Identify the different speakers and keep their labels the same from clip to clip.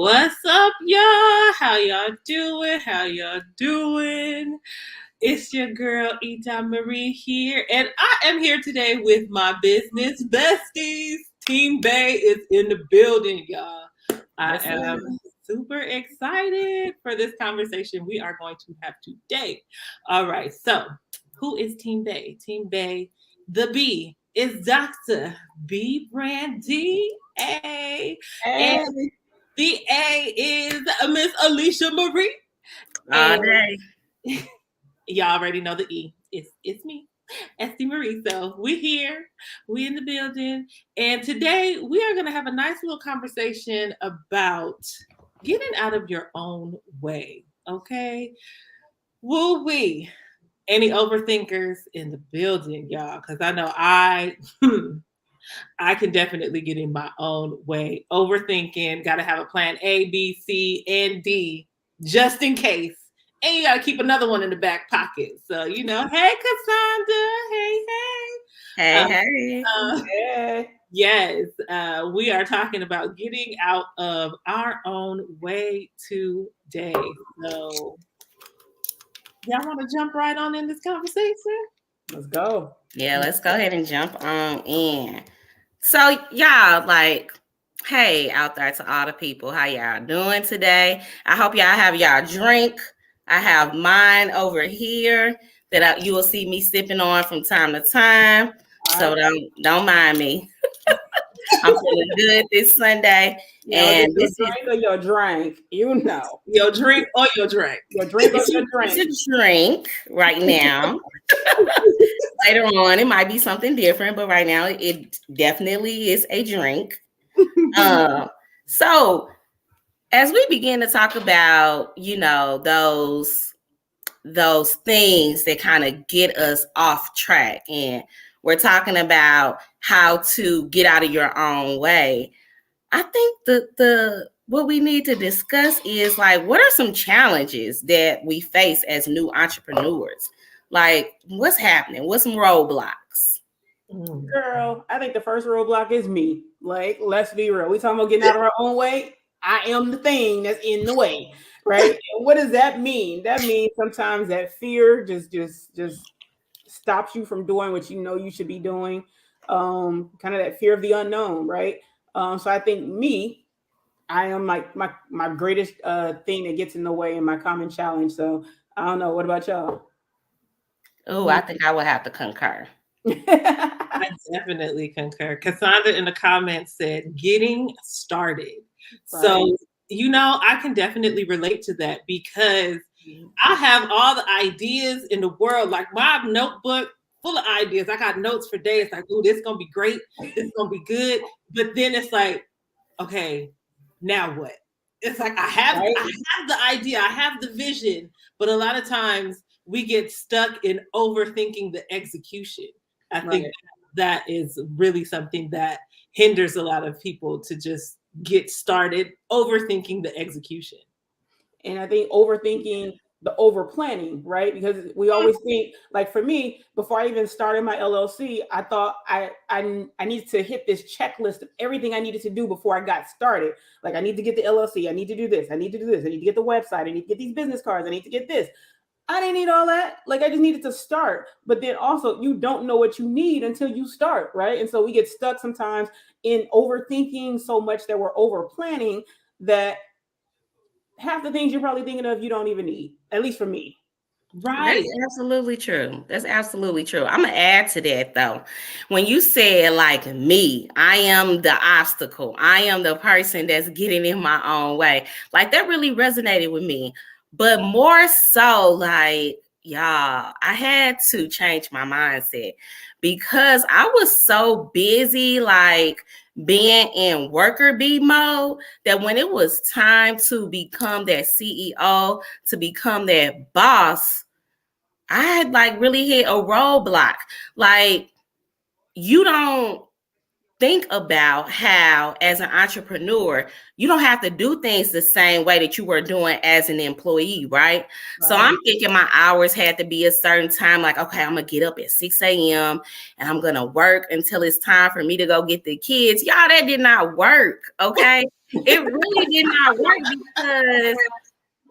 Speaker 1: What's up, y'all? How y'all doing? It's your girl, Ita Marie here, and I am here today with my business besties. Team B.A.E is in the building, y'all. I am super excited for this conversation we are going to have today. All right, so who is Team B.A.E? Team B.A.E, the B is Dr. B. Brandy A. And the A is Miss Alicia Marie.
Speaker 2: All
Speaker 1: And
Speaker 2: day.
Speaker 1: y'all already know the E. It's me, Esty Marie. So we here, we in the building. And today we are gonna have a nice little conversation about getting out of your own way. Okay. Woo wee. Any overthinkers in the building, y'all? Because I know I can definitely get in my own way. Overthinking, got to have a plan A, B, C, and D just in case. And you got to keep another one in the back pocket. So, hey, Cassandra. Hey,
Speaker 2: Hey.
Speaker 1: Yes, we are talking about getting out of our own way today. So, y'all want to jump right on in this conversation?
Speaker 3: Let's go.
Speaker 2: Yeah, let's go ahead and jump on in. So, y'all, hey, out there to all the people, how y'all doing today? I hope y'all have y'all drink. I have mine over here that you will see me sipping on from time to time. So don't mind me. I'm feeling good this Sunday. And
Speaker 3: this drink or your drink,
Speaker 1: Your drink or your drink.
Speaker 3: Your drink or your drink.
Speaker 2: It's a drink right now. Later on, it might be something different, but right now it definitely is a drink. So as we begin to talk about, those things that kind of get us off track, and we're talking about how to get out of your own way, I think the what we need to discuss is what are some challenges that we face as new entrepreneurs? What's happening? What's some roadblocks?
Speaker 3: Girl, I think the first roadblock is me. Let's be real. We talking about getting out of our own way. I am the thing that's in the way, right? And what does that mean? That means sometimes that fear just stops you from doing what you know you should be doing. Kind of that fear of the unknown, right? So I think I am my greatest thing that gets in the way and my common challenge. So I don't know. What about y'all?
Speaker 2: Oh, I think I would have to concur.
Speaker 1: I definitely concur. Cassandra in the comments said getting started. Right. So, I can definitely relate to that because I have all the ideas in the world, like my notebook full of ideas. I got notes for days like, oh, this is going to be great. This is going to be good. But then it's like, okay, now what? It's like, I have the idea. I have the vision. But a lot of times we get stuck in overthinking the execution. I think that is really something that hinders a lot of people to just get started, overthinking the execution.
Speaker 3: And I think overthinking the over planning, right? Because we always think, like for me, before I even started my LLC, I thought I needed to hit this checklist of everything I needed to do before I got started. Like I need to get the LLC, I need to do this, I need to do this, I need to get the website, I need to get these business cards, I need to get this. I didn't need all that. I just needed to start. But then also you don't know what you need until you start, right? And so we get stuck sometimes in overthinking so much that we're over planning that half the things you're probably thinking of you don't even need, at least for me.
Speaker 2: Right. That's absolutely true. That's absolutely true. I'm going to add to that though. When you said me, I am the obstacle. I am the person that's getting in my own way. That really resonated with me. But more so, y'all, I had to change my mindset because I was so busy, being in worker bee mode, that when it was time to become that CEO, to become that boss, I had really hit a roadblock. You don't think about how, as an entrepreneur, you don't have to do things the same way that you were doing as an employee, right? So I'm thinking my hours had to be a certain time. Okay, I'm going to get up at 6 a.m. and I'm going to work until it's time for me to go get the kids. Y'all, that did not work, okay? It really did not work because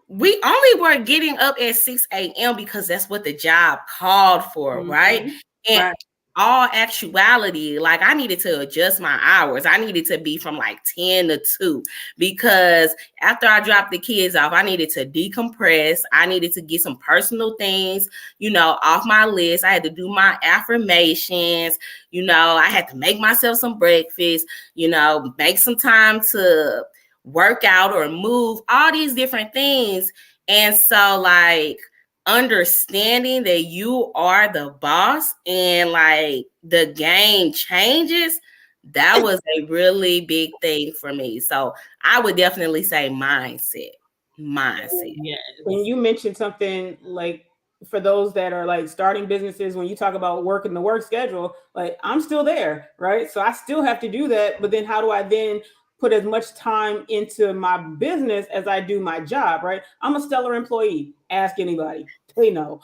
Speaker 2: we only were getting up at 6 a.m. because that's what the job called for, right? And
Speaker 1: Right.
Speaker 2: all actuality, like I needed to adjust my hours. I needed to be from like 10 to 2 because after I dropped the kids off, I needed to decompress. I needed to get some personal things, off my list. I had to do my affirmations. I had to make myself some breakfast, make some time to work out or move, all these different things. And so like understanding that you are the boss and like the game changes, that was a really big thing for me. So I would definitely say mindset.
Speaker 1: Yes.
Speaker 3: When you mentioned something like for those that are like starting businesses, when you talk about work and the work schedule, like I'm still there, right? So I still have to do that. But then how do I then put as much time into my business as I do my job, right? I'm a stellar employee. Ask anybody, they know.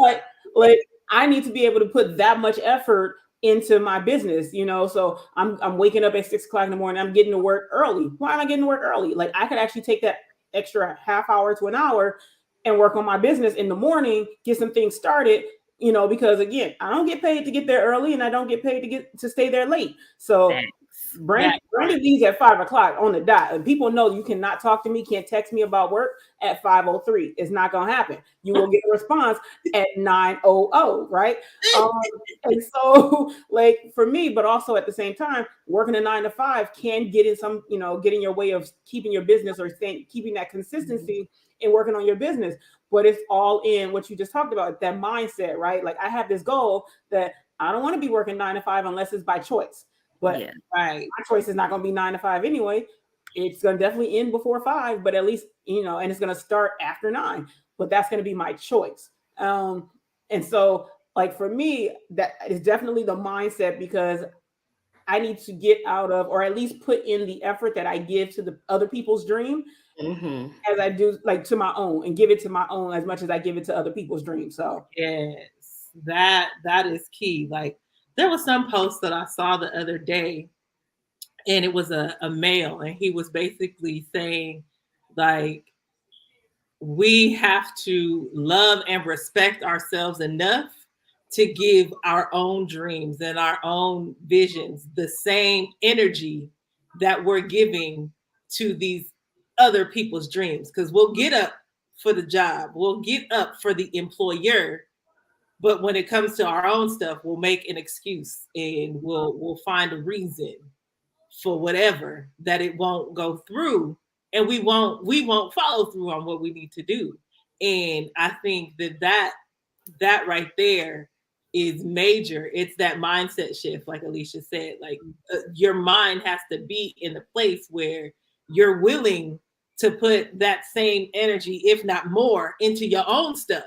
Speaker 3: But like I need to be able to put that much effort into my business, So I'm waking up at 6 o'clock in the morning. I'm getting to work early. Why am I getting to work early? Like I could actually take that extra half hour to an hour and work on my business in the morning, get some things started, because again, I don't get paid to get there early and I don't get paid to stay there late. So Brandy leaves at 5 o'clock on the dot. And people know you cannot talk to me, can't text me about work at 5:03. It's not gonna happen. You will get a response at 9:00, right? And so, like for me, but also at the same time, working a 9 to 5 can get in some, get in your way of keeping your business or keeping that consistency in working on your business. But it's all in what you just talked about, that mindset, right? Like I have this goal that I don't want to be working 9 to 5 unless it's by choice. But
Speaker 1: right,
Speaker 3: my choice is not going to be 9 to 5 anyway. It's going to definitely end before 5, but at least, and it's going to start after 9. But that's going to be my choice. And so, like for me, that is definitely the mindset because I need to get out of, or at least put in the effort that I give to the other people's dream as I do like to my own, and give it to my own as much as I give it to other people's dreams. So
Speaker 1: yes, that is key. Like there was some post that I saw the other day, and it was a male, and he was basically saying, like, we have to love and respect ourselves enough to give our own dreams and our own visions the same energy that we're giving to these other people's dreams. Because we'll get up for the job, we'll get up for the employer, but when it comes to our own stuff, we'll make an excuse and we'll find a reason for whatever that it won't go through, and we won't follow through on what we need to do. And I think that right there is major. It's that mindset shift, like Alicia said. Like your mind has to be in a place where you're willing to put that same energy, if not more, into your own stuff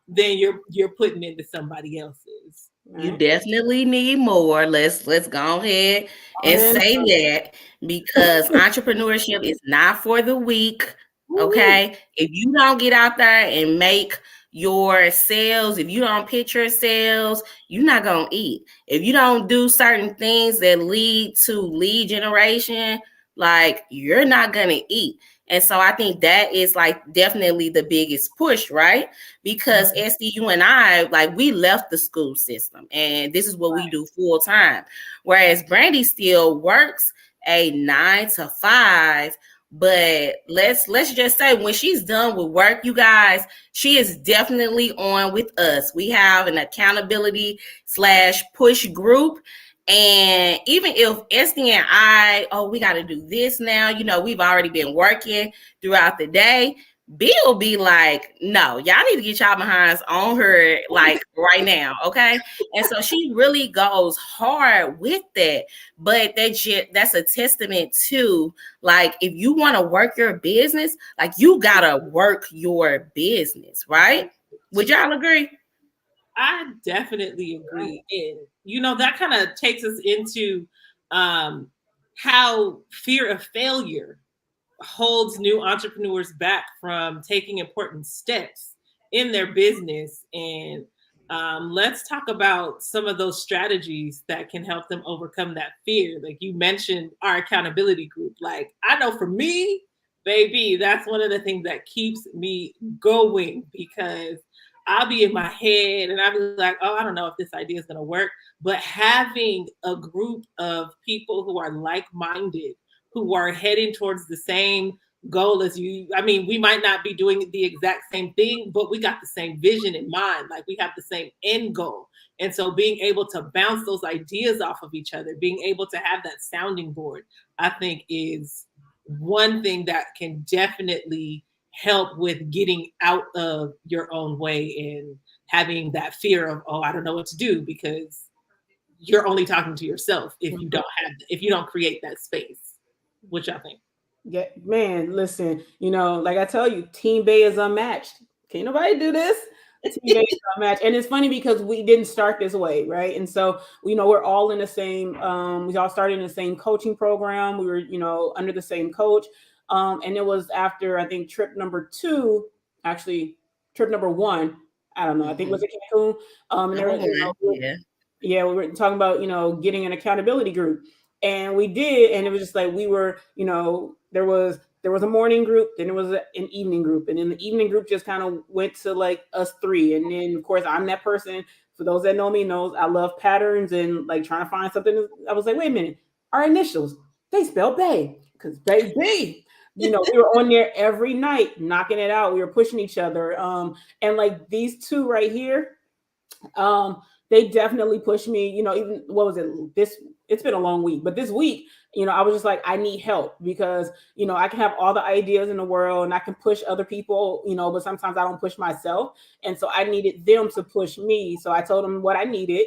Speaker 1: than you're putting into somebody else's.
Speaker 2: You definitely need more. Let's go ahead and say that because entrepreneurship is not for the weak. Okay. If you don't get out there and make your sales, if you don't pitch your sales, you're not gonna eat. If you don't do certain things that lead to lead generation, like you're not gonna eat. And so I think that is like definitely the biggest push, right? Because SDU and I, like we left the school system and this is what we do full time. Whereas Brandy still works a 9 to 5, but let's just say when she's done with work, you guys, she is definitely on with us. We have an accountability / push group. And even if Esty and I, we got to do this now, we've already been working throughout the day. B will be like, no, y'all need to get y'all behinds on her like right now, okay? And so she really goes hard with that. But that's a testament to like if you want to work your business, like you gotta work your business, right? Would y'all agree?
Speaker 1: I definitely agree. And that kind of takes us into how fear of failure holds new entrepreneurs back from taking important steps in their business. And Let's talk about some of those strategies that can help them overcome that fear. Like you mentioned, our accountability group. Like I know for me, baby, that's one of the things that keeps me going because I'll be in my head and I'll be like, oh, I don't know if this idea is going to work. But having a group of people who are like minded, who are heading towards the same goal as you. I mean, we might not be doing the exact same thing, but we got the same vision in mind. Like we have the same end goal. And so being able to bounce those ideas off of each other, being able to have that sounding board, I think is one thing that can definitely help with getting out of your own way and having that fear of, oh, I don't know what to do because you're only talking to yourself if you don't have, if you don't create that space, which I think.
Speaker 3: Yeah, man, listen, like I tell you, Team Bay is unmatched. Can't nobody do this. Team Bay is unmatched. And it's funny because we didn't start this way, right? And so, we're all in the same, we all started in the same coaching program. We were, under the same coach. And it was after, I think, trip number 2, actually, trip number 1, I don't know, I think it was at Cancun. And there, yeah, we were talking about, getting an accountability group. And we did, and it was just like we were, there was a morning group, then there was an evening group, and then the evening group just kind of went to like us 3. And then of course I'm that person. For those that know me, knows I love patterns and like trying to find something. I was like, wait a minute, our initials, they spell Bay because baby. We were on there every night knocking it out. We were pushing each other. And like these 2 right here, they definitely pushed me, even what was it? It's been a long week, but this week, I was just like, I need help because, I can have all the ideas in the world and I can push other people, but sometimes I don't push myself. And so I needed them to push me. So I told them what I needed.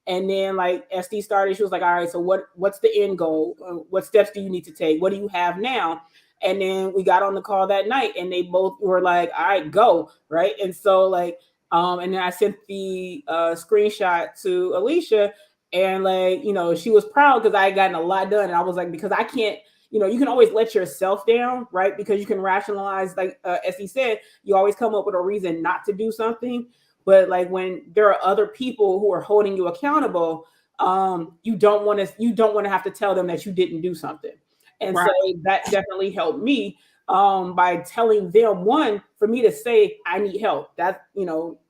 Speaker 3: And then like SD started, she was like, all right, so what's the end goal? What steps do you need to take? What do you have now? And then we got on the call that night and they both were like, all right, go. Right. And so like, and then I sent the screenshot to Alicia, and like, she was proud because I had gotten a lot done. And I was like, because I can't, you can always let yourself down, right? Because you can rationalize, like as he said, you always come up with a reason not to do something. But like when there are other people who are holding you accountable, you don't want to have to tell them that you didn't do something. And right. So that definitely helped me by telling them, one, for me to say I need help. That,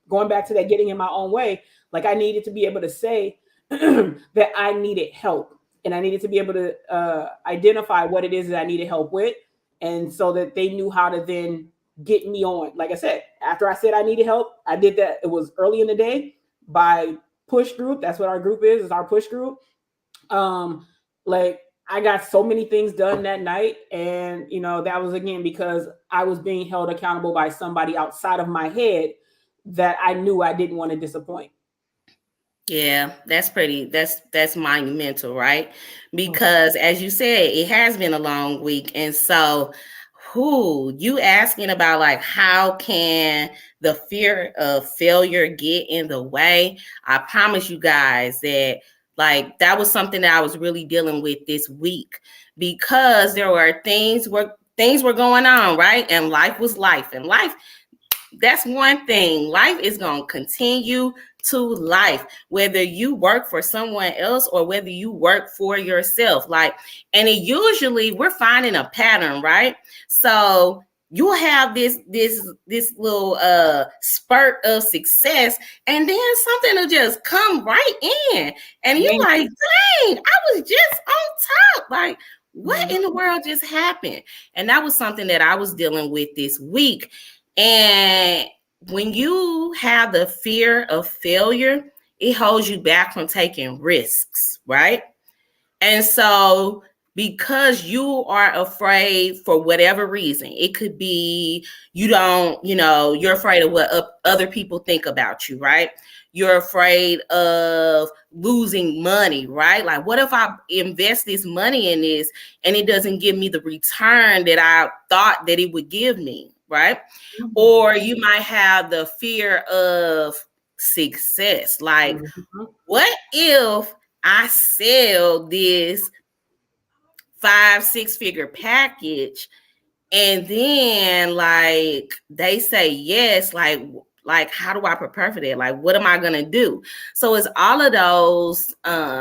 Speaker 3: going back to that getting in my own way, like I needed to be able to say that I needed help, and I needed to be able to identify what it is that I needed help with, and so that they knew how to then get me on. Like I said, after I said I needed help, I did that. It was early in the day by push group. That's what our group is our push group. Like I got so many things done that night. And, that was again because I was being held accountable by somebody outside of my head that I knew I didn't want to disappoint.
Speaker 2: Yeah, that's monumental, right? Because as you said, it has been a long week. And so you asking about like how can the fear of failure get in the way? I promise you guys that like that was something that I was really dealing with this week because there were things were going on, right? And life was life. And life, that's one thing. Life is going to continue to life, whether you work for someone else or whether you work for yourself. Like, and it usually we're finding a pattern, right? So you'll have this little spurt of success, and then something will just come right in, and you're like, dang, I was just on top. Like, what in the world just happened? And that was something that I was dealing with this week. And when you have the fear of failure, it holds you back from taking risks, right? And so because you are afraid for whatever reason, it could be you're afraid of what other people think about you, right? You're afraid of losing money, right? Like, what if I invest this money in this and it doesn't give me the return that I thought that it would give me, right? Mm-hmm. Or you might have the fear of success. Like, what if I sell this 5-6 figure package and then like they say yes, like Like, how do I prepare for that? Like, what am I gonna do? So it's all of those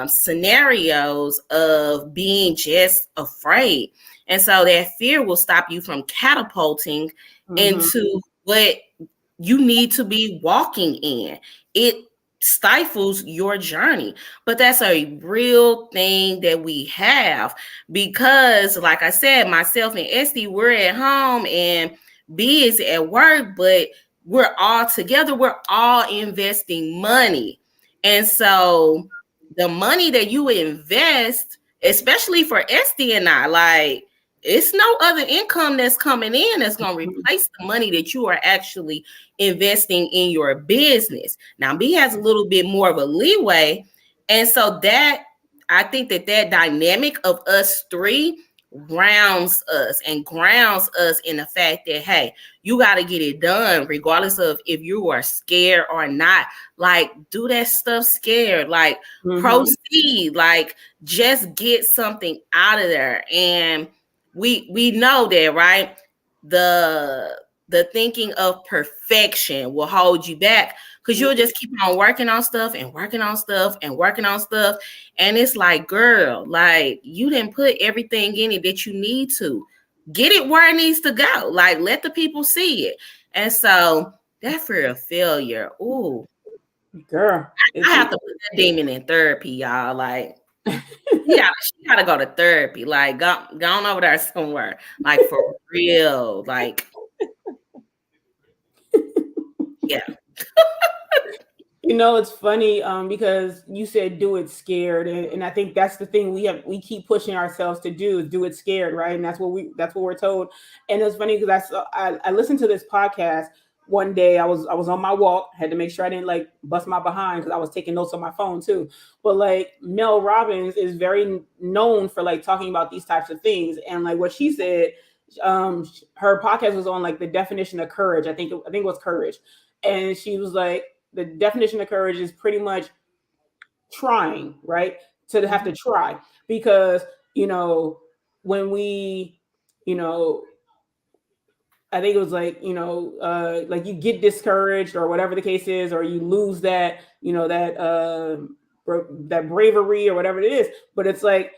Speaker 2: scenarios of being just afraid. And so that fear will stop you from catapulting into what you need to be walking in. It stifles your journey, but that's a real thing that we have because, like I said, myself and Esty, we're at home and B is at work, but we're all together. We're all investing money. And so the money that you invest, especially for Esty and I, like, it's no other income that's coming in that's going to replace the money that you are actually investing in your business. Now, B has a little bit more of a leeway. And so that, I think that dynamic of us three grounds us and grounds us in the fact that, hey, you got to get it done regardless of if you are scared or not. Like, do that stuff scared, like proceed, like just get something out of there. And we know that, right? The thinking of perfection will hold you back because you'll just keep on working on stuff and working on stuff and working on stuff. And it's like, girl, like, you didn't put everything in it that you need to. Get it where it needs to go. Like, let the people see it. And so that fear of failure, ooh,
Speaker 3: girl,
Speaker 2: I have to put that demon in therapy, y'all. Like, yeah, she gotta go to therapy. Like, go on over there somewhere. Like, for real. Like, yeah.
Speaker 3: You know, it's funny because you said do it scared, and I think that's the thing we keep pushing ourselves to do it scared, right? And that's what we're told. And it's funny because I listened to this podcast one day. I was on my walk, had to make sure I didn't like bust my behind because I was taking notes on my phone too. But like Mel Robbins is very known for like talking about these types of things, and like what she said, her podcast was on like the definition of courage. I think it was courage, and she was like, the definition of courage is pretty much trying, right? To have to try because, you know, when we, you know, I think it was like, like you get discouraged or whatever the case is, or you lose that, that bravery or whatever it is. But it's like,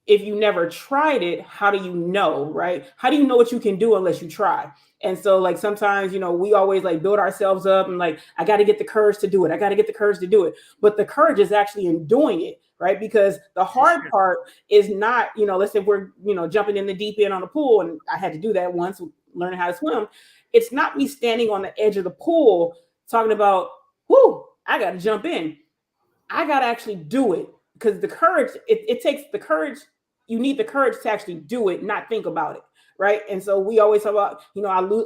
Speaker 3: if you never tried it, how do you know, right? How do you know what you can do unless you try? And so like sometimes, we always like build ourselves up and like, I got to get the courage to do it. I got to get the courage to do it. But the courage is actually in doing it, right? Because the hard part is not, let's say we're, jumping in the deep end on the pool. And I had to do that once, learning how to swim. It's not me standing on the edge of the pool talking about, whoo, I got to jump in. I got to actually do it. Because the courage, it takes the courage. You need the courage to actually do it, not think about it, right? And so we always talk about,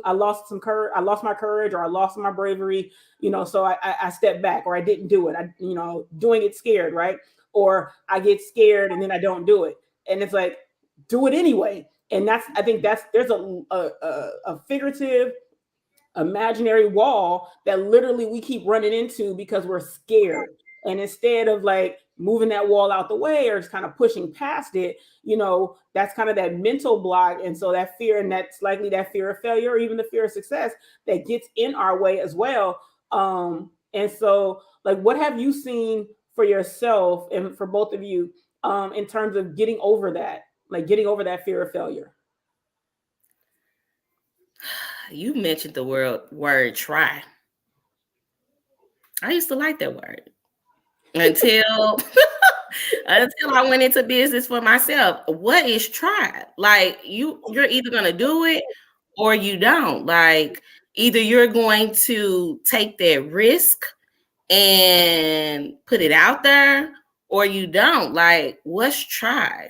Speaker 3: I lost some courage, I lost my courage, or I lost my bravery, so I stepped back, or I didn't do it. Doing it scared, right? Or I get scared and then I don't do it, and it's like, do it anyway. And I think there's a figurative, imaginary wall that literally we keep running into because we're scared. And instead of like moving that wall out the way or just kind of pushing past it, that's kind of that mental block. And so that fear, and that's likely that fear of failure or even the fear of success that gets in our way as well. And so like, what have you seen for yourself and for both of you in terms of getting over that fear of failure?
Speaker 2: You mentioned the word try. I used to like that word until I went into business for myself. What is try? Like, you're either gonna do it or you don't. Like, either you're going to take that risk and put it out there, or you don't. Like, what's try?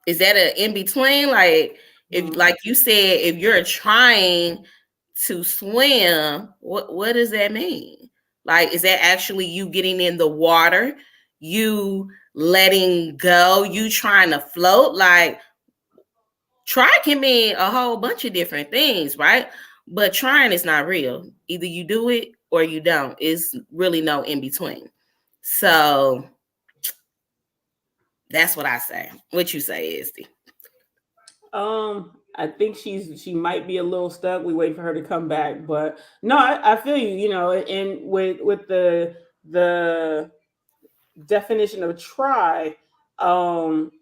Speaker 2: Is that an in between? Like, if, like you said, if you're trying to swim, what does that mean? Like, is that actually you getting in the water, you letting go, you trying to float? Like, try can mean a whole bunch of different things, right? But trying is not real. Either you do it or you don't. It's really no in between. So that's what I say. What you say, Izzy?
Speaker 3: I think she might be a little stuck. We wait for her to come back, but no, I feel you. You know, and with the definition of try, um,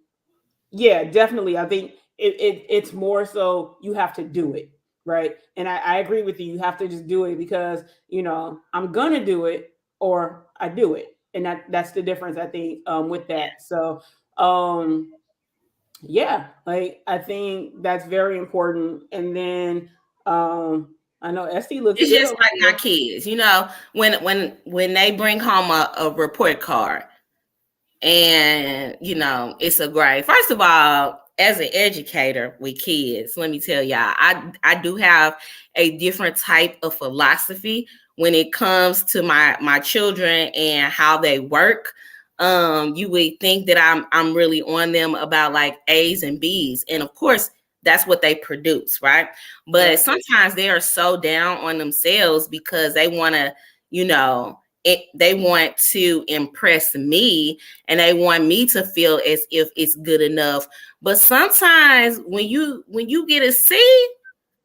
Speaker 3: yeah, definitely. I think it's more so you have to do it, right? And I agree with you. You have to just do it because I'm gonna do it or I do it, and that's the difference I think with that. So yeah, like I think that's very important. And then I know Esty looks
Speaker 2: It's
Speaker 3: good
Speaker 2: just
Speaker 3: over
Speaker 2: like my
Speaker 3: here.
Speaker 2: kids, when they bring home a report card and it's a grade. First of all, as an educator with kids, let me tell y'all, I do have a different type of philosophy when it comes to my children and how they work. You would think that I'm really on them about like A's and B's, and of course that's what they produce, right? But
Speaker 3: Right.
Speaker 2: sometimes they are so down on themselves because they want to, they want to impress me and they want me to feel as if it's good enough. But sometimes when you get a C,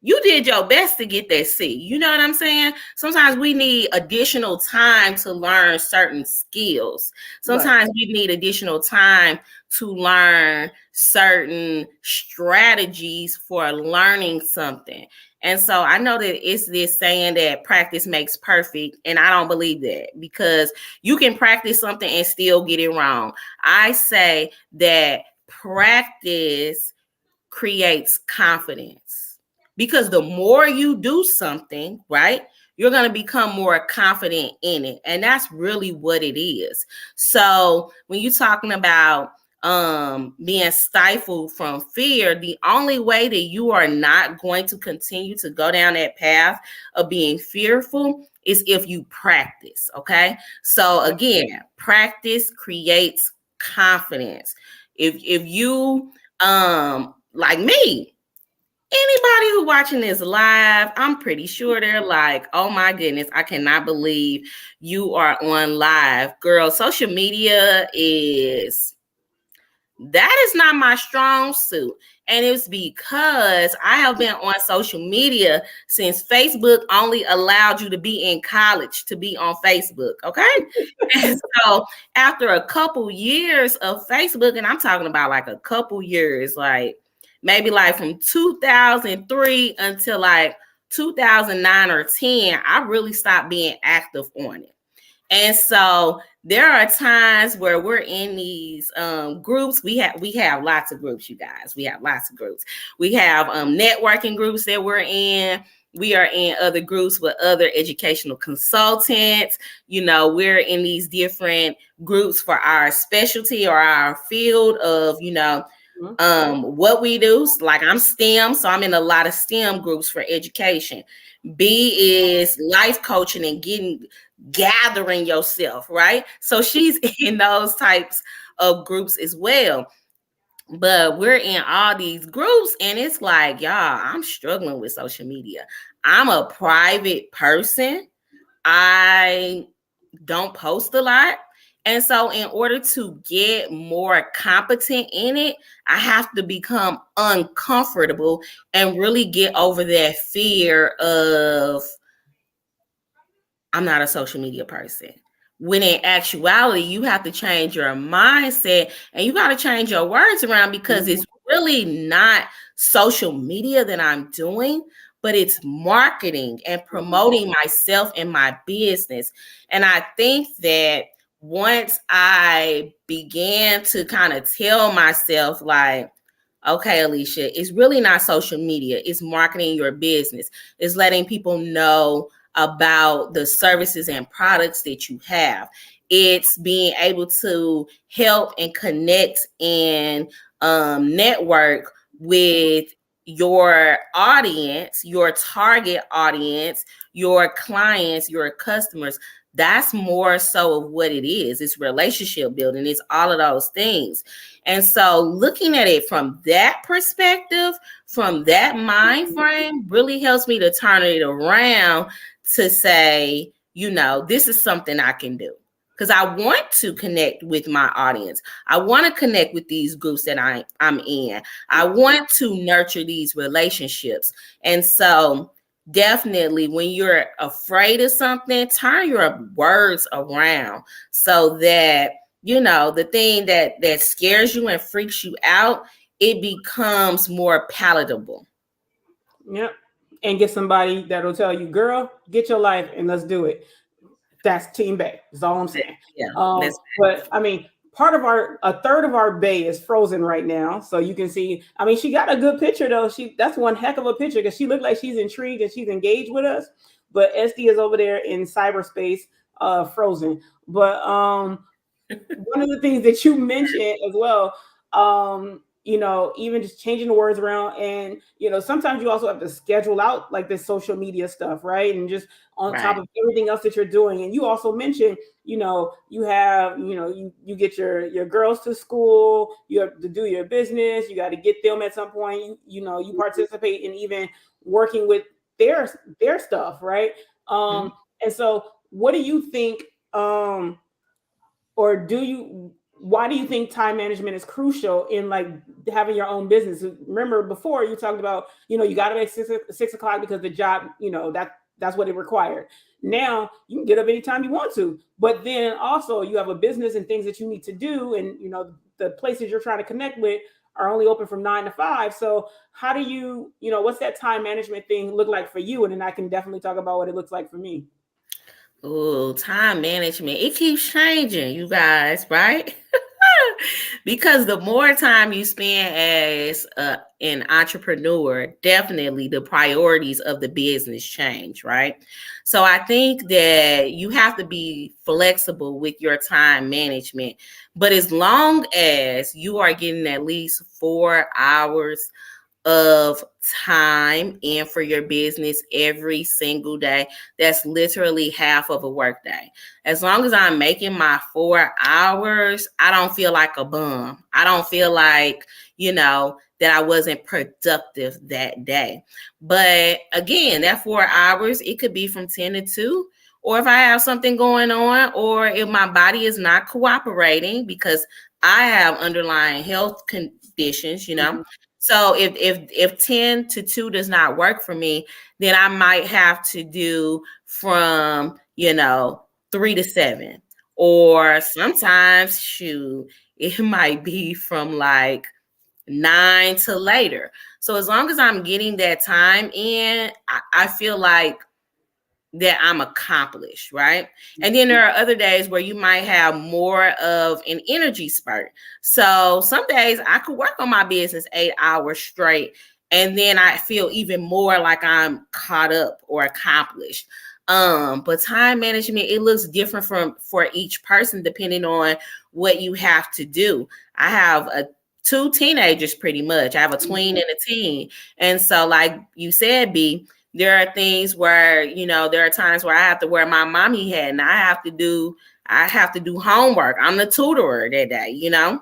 Speaker 2: you did your best to get that C. You know what I'm saying? Sometimes we need additional time to learn certain skills.
Speaker 3: Right.
Speaker 2: Sometimes we need additional time to learn certain strategies for learning something. And so I know that it's this saying that practice makes perfect. And I don't believe that, because you can practice something and still get it wrong. I say that practice creates confidence, because the more you do something, right, you're going to become more confident in it. And that's really what it is. So when you're talking about being stifled from fear, the only way that you are not going to continue to go down that path of being fearful is if you practice. Okay. So again, practice creates confidence. If you like me, anybody who watching this live, I'm pretty sure they're like, oh my goodness, I cannot believe you are on live. Girl, social media that is not my strong suit. And it's because I have been on social media since Facebook only allowed you to be in college to be on Facebook. Okay. And so after a couple years of Facebook, and I'm talking about like a couple years, like maybe like from 2003 until like 2009 or 10, I really stopped being active on it. And so there are times where we're in these groups. We have lots of groups, you guys. We have lots of groups. We have networking groups that we're in. We are in other groups with other educational consultants. We're in these different groups for our specialty or our field of, what we do. Like I'm STEM, so I'm in a lot of STEM groups for education. B is life coaching and gathering yourself, right? So she's in those types of groups as well. But we're in all these groups, and it's like, y'all, I'm struggling with social media. I'm a private person. I don't post a lot. And so in order to get more competent in it, I have to become uncomfortable and really get over that fear of I'm not a social media person. When in actuality, you have to change your mindset and you got to change your words around, because it's really not social media that I'm doing, but it's marketing and promoting myself and my business. And I think that once I began to kind of tell myself, like, okay, Alicia, it's really not social media. It's marketing your business. It's letting people know about the services and products that you have. It's being able to help and connect and network with your audience, your target audience, your clients, your customers. That's more so of what it is. It's relationship building. It's all of those things. And so looking at it from that perspective, from that mind frame, really helps me to turn it around to say, this is something I can do. because I want to connect with my audience. I want to connect with these groups that I'm in. I want to nurture these relationships. And so definitely when you're afraid of something, turn your words around so that, you know, the thing that scares you and freaks you out, it becomes more palatable.
Speaker 3: Yep. And get somebody that'll tell you, girl, get your life and let's do it. That's Team B.A.E. That's all I'm saying.
Speaker 2: Yeah,
Speaker 3: But I mean, a third of our B.A.E is frozen right now. So you can see, I mean, she got a good picture though. That's one heck of a picture because she looked like she's intrigued and she's engaged with us. But SD is over there in cyberspace, frozen. But one of the things that you mentioned as well, you know, even just changing the words around, and you know, sometimes you also have to schedule out like this social media stuff, right? And just on top of everything else that you're doing. And you also mentioned, you know, you have, you know, you get your girls to school, you have to do your business, you got to get them at some point, you know, you participate in even working with their stuff, right? And so what do you think, or why do you think time management is crucial in like having your own business? Remember before you talked about, you know, you got to make 6 o'clock because the job, you know, that's what it required. Now you can get up anytime you want to, but then also you have a business and things that you need to do. And, you know, the places you're trying to connect with are only open from 9 to 5. So how do you know, what's that time management thing look like for you? And then I can definitely talk about what it looks like for me.
Speaker 2: Oh, time management. It keeps changing, you guys, right? Because the more time you spend as an entrepreneur, definitely the priorities of the business change, right? So I think that you have to be flexible with your time management. But as long as you are getting at least 4 hours of time in for your business every single day, that's literally half of a work day. As long as I'm making my 4 hours, I don't feel like a bum. I don't feel like, you know, that I wasn't productive that day. But again, that 4 hours, it could be from 10 to 2, or if I have something going on, or if my body is not cooperating because I have underlying health conditions, you know. Mm-hmm. So if 10 to 2 does not work for me, then I might have to do from, you know, 3 to 7. Or sometimes, shoot, it might be from like 9 to later. So as long as I'm getting that time in, I feel like that I'm accomplished, right? And then there are other days where you might have more of an energy spurt. So some days I could work on my business 8 hours straight, and then I feel even more like I'm caught up or accomplished. But time management, it looks different for each person depending on what you have to do. I have two teenagers pretty much. I have a tween and a teen. And so like you said, B, there are things where, you know, there are times where I have to wear my mommy hat and I have to do homework. I'm the tutorer that day, you know,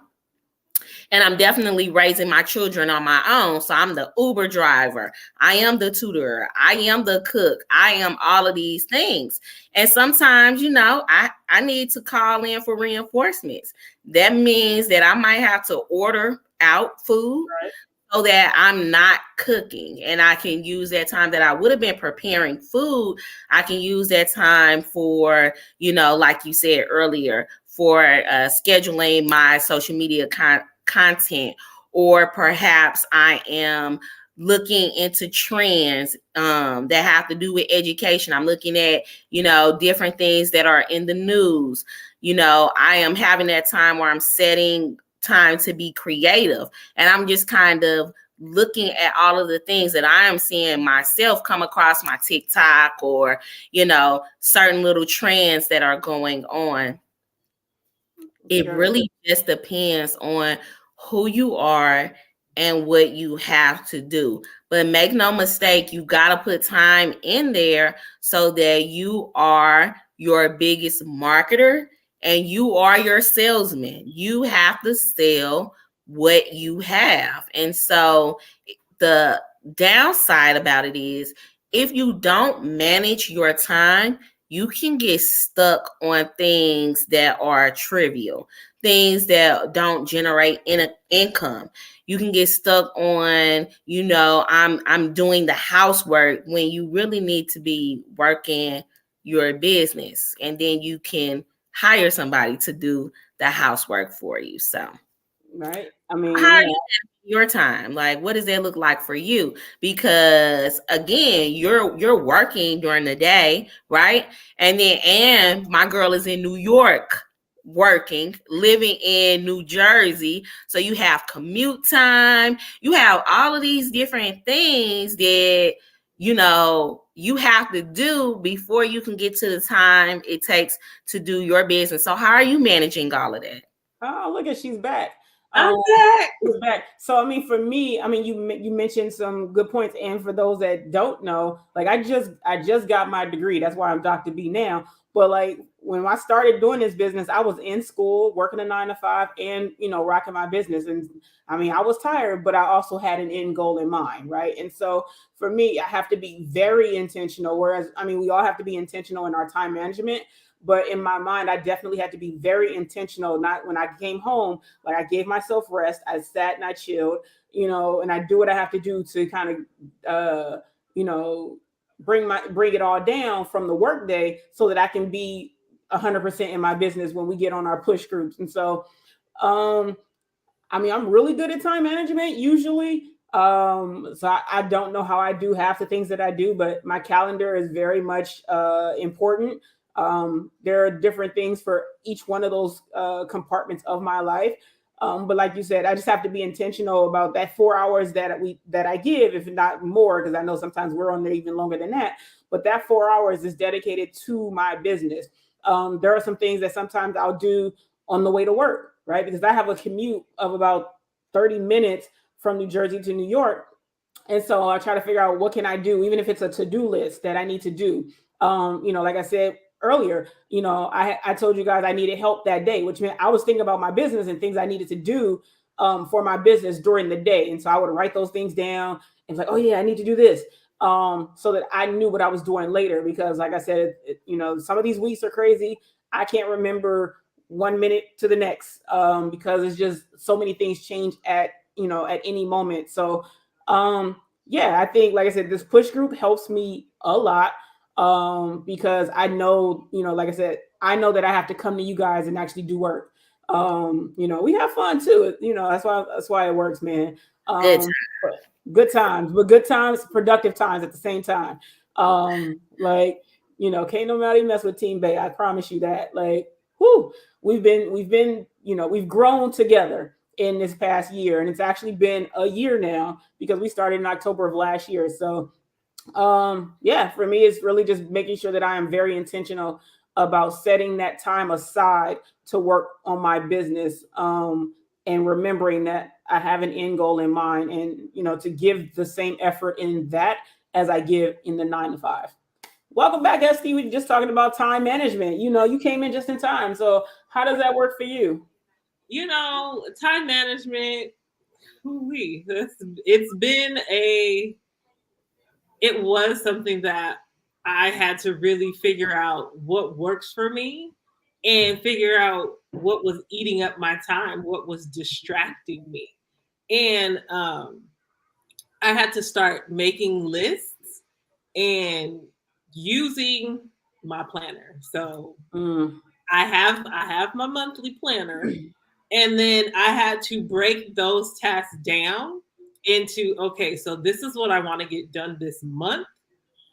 Speaker 2: and I'm definitely raising my children on my own. So I'm the Uber driver. I am the tutor. I am the cook. I am all of these things. And sometimes, you know, I need to call in for reinforcements. That means that I might have to order out food. Right. So that I'm not cooking, and I can use that time that I would have been preparing food. I can use that time for, you know, like you said earlier, for scheduling my social media content, or perhaps I am looking into trends that have to do with education. I'm looking at, you know, different things that are in the news. You know, I am having that time where I'm setting time to be creative, and I'm just kind of looking at all of the things that I am seeing myself come across my TikTok, or, you know, certain little trends that are going on. It really just depends on who you are and what you have to do. But make no mistake, you got to put time in there so that you are your biggest marketer and you are your salesman. You have to sell what you have. And so the downside about it is, if you don't manage your time, you can get stuck on things that are trivial, things that don't generate income. You can get stuck on, I'm doing the housework when you really need to be working your business, and then you can hire somebody to do the housework for you. So,
Speaker 3: right. I mean,
Speaker 2: how are you your time? Like, what does that look like for you? Because again, you're working during the day, right? And my girl is in New York working, living in New Jersey. So you have commute time, you have all of these different things that you have to do before you can get to the time it takes to do your business. So how are you managing all of that?
Speaker 3: oh, look at she's back.
Speaker 1: I'm
Speaker 3: Um,
Speaker 1: back.
Speaker 3: she's back. So I mean, for me, I mean, you mentioned some good points, and for those that don't know, like I just got my degree. That's why I'm Dr. B now. But like when I started doing this business, I was in school, working a 9 to 5, and rocking my business. And I mean, I was tired, but I also had an end goal in mind, right? And so for me, I have to be very intentional. Whereas, I mean, we all have to be intentional in our time management. But in my mind, I definitely had to be very intentional. Not when I came home, like I gave myself rest. I sat and I chilled, and I do what I have to do to kind of, you know, bring it all down from the workday so that I can be 100% in my business when we get on our push groups. And so, um, I mean, I'm really good at time management usually. So I don't know how I do half the things that I do, but my calendar is very much important. There are different things for each one of those compartments of my life. But like you said, I just have to be intentional about that 4 hours that I give, if not more, because I know sometimes we're on there even longer than that. But that 4 hours is dedicated to my business. There are some things that sometimes I'll do on the way to work, right? Because I have a commute of about 30 minutes from New Jersey to New York. And so I try to figure out what can I do, even if it's a to-do list that I need to do. Like I said earlier, I told you guys I needed help that day, which meant I was thinking about my business and things I needed to do for my business during the day. And so I would write those things down and like, oh yeah, I need to do this. So that I knew what I was doing later, because like I said, some of these weeks are crazy. I can't remember 1 minute to the next, because it's just so many things change at any moment. So yeah, I think, like I said, this push group helps me a lot, because I know, like I said, I know that I have to come to you guys and actually do work. We have fun too. That's why it works, man.
Speaker 2: Good.
Speaker 3: But good times, productive times at the same time. Like, can't nobody mess with Team Bay. I promise you that. Like, whoo, we've been, we've grown together in this past year, and it's actually been a year now because we started in October of last year. So yeah, for me, it's really just making sure that I am very intentional about setting that time aside to work on my business, and remembering that I have an end goal in mind, and to give the same effort in that as I give in the 9 to 5. Welcome back, Esty. We were just talking about time management. You came in just in time. So how does that work for you?
Speaker 1: Time management. It's been it was something that I had to really figure out what works for me and figure out what was eating up my time, what was distracting me. And I had to start making lists and using my planner. So
Speaker 3: Mm.
Speaker 1: I have my monthly planner, and then I had to break those tasks down into, okay, so this is what I want to get done this month.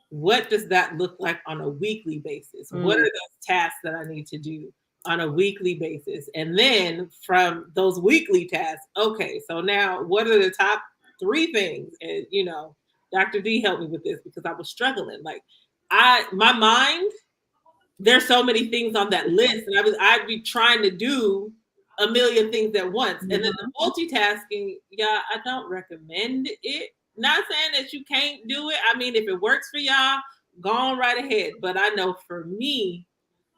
Speaker 1: What does that look like on a weekly basis? What are
Speaker 3: Mm.
Speaker 1: those tasks that I need to do on a weekly basis? And then from those weekly tasks, okay, so now what are the top three things? And Dr. D helped me with this because I was struggling. Like my mind, there's so many things on that list, and I'd be trying to do a million things at once. And then the multitasking, yeah, I don't recommend it. Not saying that you can't do it. I mean, if it works for y'all, go on right ahead. But I know for me,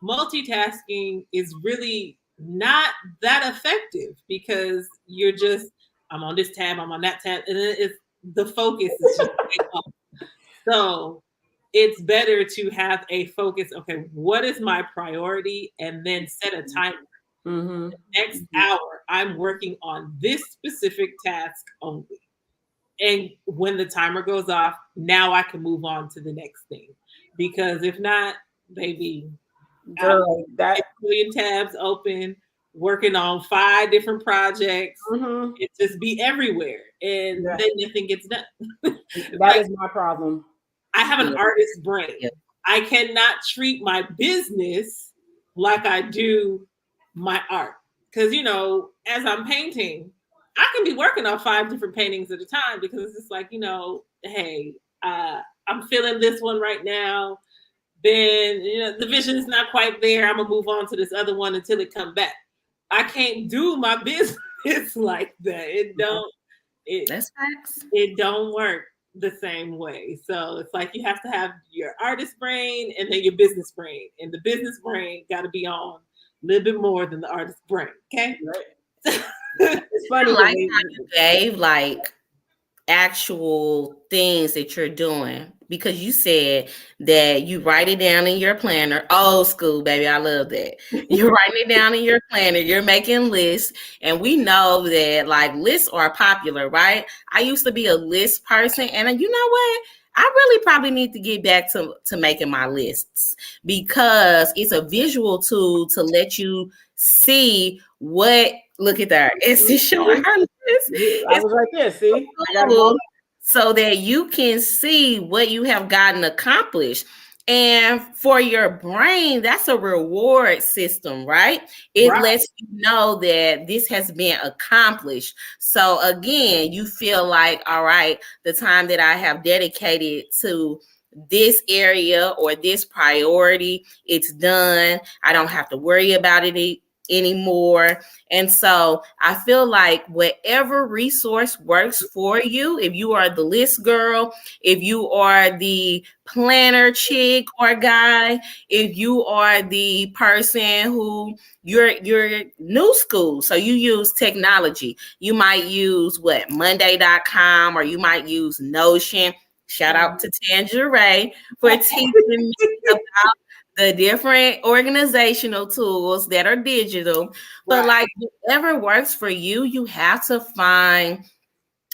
Speaker 1: multitasking is really not that effective because you're just, I'm on this tab, I'm on that tab, and then it's the focus is just way off. So it's better to have a focus. Okay, what is my priority? And then set a timer.
Speaker 3: Mm-hmm.
Speaker 1: The next hour, I'm working on this specific task only. And when the timer goes off, now I can move on to the next thing. Because if not, baby,
Speaker 3: Girl, that
Speaker 1: a million tabs open, working on 5 different projects.
Speaker 3: mm-hmm.
Speaker 1: It just be everywhere, and
Speaker 3: Yeah.
Speaker 1: then nothing gets done.
Speaker 3: That is my problem.
Speaker 1: I have an
Speaker 2: Yeah.
Speaker 1: artist brain.
Speaker 2: Yeah.
Speaker 1: I cannot treat my business like I do my art. Because, as I'm painting, I can be working on 5 different paintings at a time because it's just like, hey, I'm feeling this one right now. Then, the vision is not quite there. I'm going to move on to this other one until it come back. I can't do my business like that.
Speaker 2: That's facts.
Speaker 1: It don't work the same way. So it's like you have to have your artist brain and then your business brain. And the business brain got to be on a little bit more than the artist brain. Okay.
Speaker 3: Right. It's funny.
Speaker 2: I like how you gave like actual things that you're doing, because you said that you write it down in your planner. Old school, baby. I love that. You're writing it down in your planner. You're making lists. And we know that like lists are popular, right? I used to be a list person. And you know what? I really probably need to get back to making my lists, because it's a visual tool to let you see what. Look at that. It's just showing her list.
Speaker 3: I was right there. See, I got it.
Speaker 2: So that you can see what you have gotten accomplished. And for your brain, that's a reward system, right? It lets you know that this has been accomplished. So again, you feel like, all right, the time that I have dedicated to this area or this priority, it's done. I don't have to worry about it anymore. And so I feel like whatever resource works for you, if you are the list girl, if you are the planner chick or guy, if you are the person who you're new school, so you use technology, you might use Monday.com, or you might use Notion. Shout out to Tangeray for teaching me about the different organizational tools that are digital. But like whatever works for you, you have to find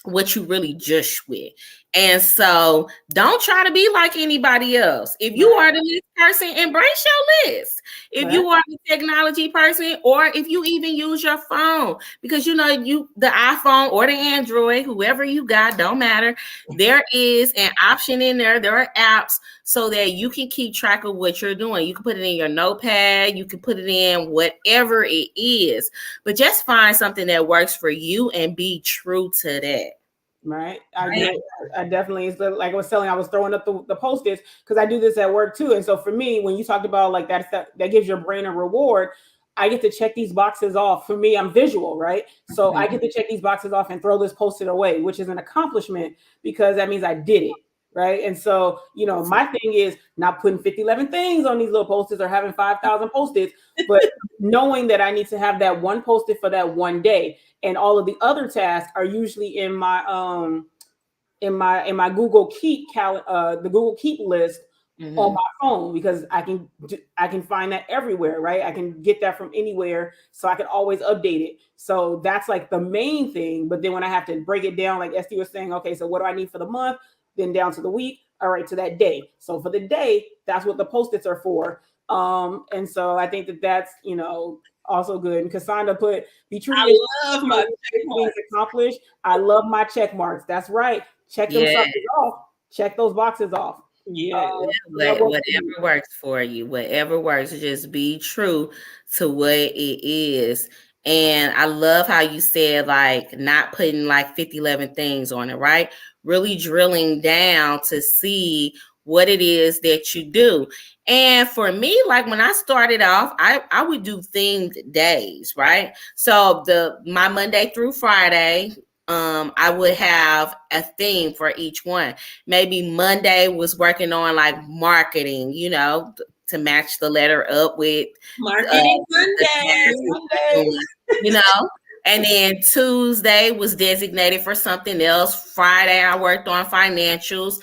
Speaker 2: what you really just with. And so don't try to be like anybody else. If you are the list person, embrace your list. If you are the technology person, or if you even use your phone, because the iPhone or the Android, whoever you got, don't matter. There is an option in there. There are apps so that you can keep track of what you're doing. You can put it in your notepad. You can put it in whatever it is, but just find something that works for you and be true to that.
Speaker 3: Right. I definitely, like I was telling, I was throwing up the Post-its because I do this at work too. And so for me, when you talked about like that gives your brain a reward, I get to check these boxes off. For me, I'm visual, right? So I get to check these boxes off and throw this Post-it away, which is an accomplishment because that means I did it. Right. And so, my thing is not putting 11 things on these little Post-its or having 5,000 Post-its, but knowing that I need to have that one Post-it for that one day. And all of the other tasks are usually in my Google Keep the Google Keep list on my phone, because I can find that everywhere, right? I can get that from anywhere, so I can always update it. So that's like the main thing. But then when I have to break it down, like Esty was saying, okay, so what do I need for the month? Then down to the week, all right, to that day. So for the day, that's what the Post-its are for. And so I think that's also good. And Cassandra put, be true to yourself.
Speaker 1: I love my check marks.
Speaker 3: Accomplished. I love my check marks. That's right. Check them suckers off. Check those boxes off.
Speaker 2: Yeah, whatever works for you, whatever works, just be true to what it is. And I love how you said like not putting like 11 things on it, right? Really drilling down to see what it is that you do. And for me, like when I started off, I would do themed days, right? So my Monday through Friday, I would have a theme for each one. Maybe Monday was working on like marketing, to match the letter up with
Speaker 1: marketing Monday,
Speaker 2: And then Tuesday was designated for something else. Friday, I worked on financials,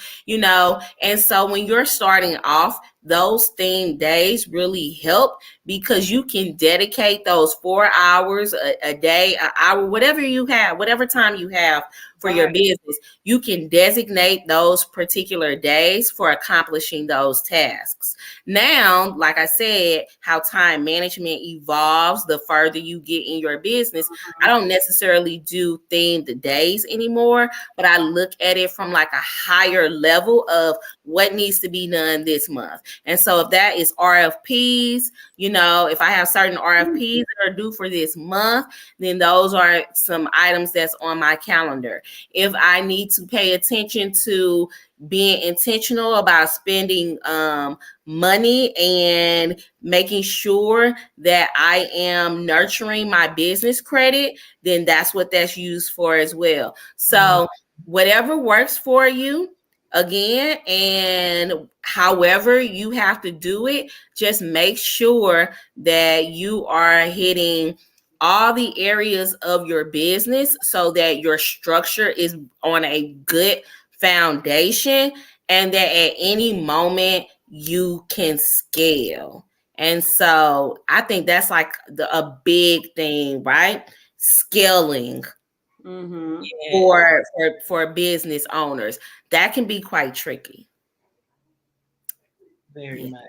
Speaker 2: And so when you're starting off, those themed days really help because you can dedicate those 4 hours a day, an hour, whatever you have, whatever time you have for your business. You can designate those particular days for accomplishing those tasks. Now, like I said, how time management evolves the further you get in your business. I don't necessarily do themed days anymore, but I look at it from like a higher level of what needs to be done this month. And so if that is RFPs, if I have certain RFPs that are due for this month, then those are some items that's on my calendar. If I need to pay attention to being intentional about spending money and making sure that I am nurturing my business credit, then that's what that's used for as well. So whatever works for you, again, and however you have to do it, just make sure that you are hitting all the areas of your business so that your structure is on a good foundation and that at any moment you can scale. And so I think that's like a big thing, right? Scaling for business owners. That can be quite tricky.
Speaker 1: Very much.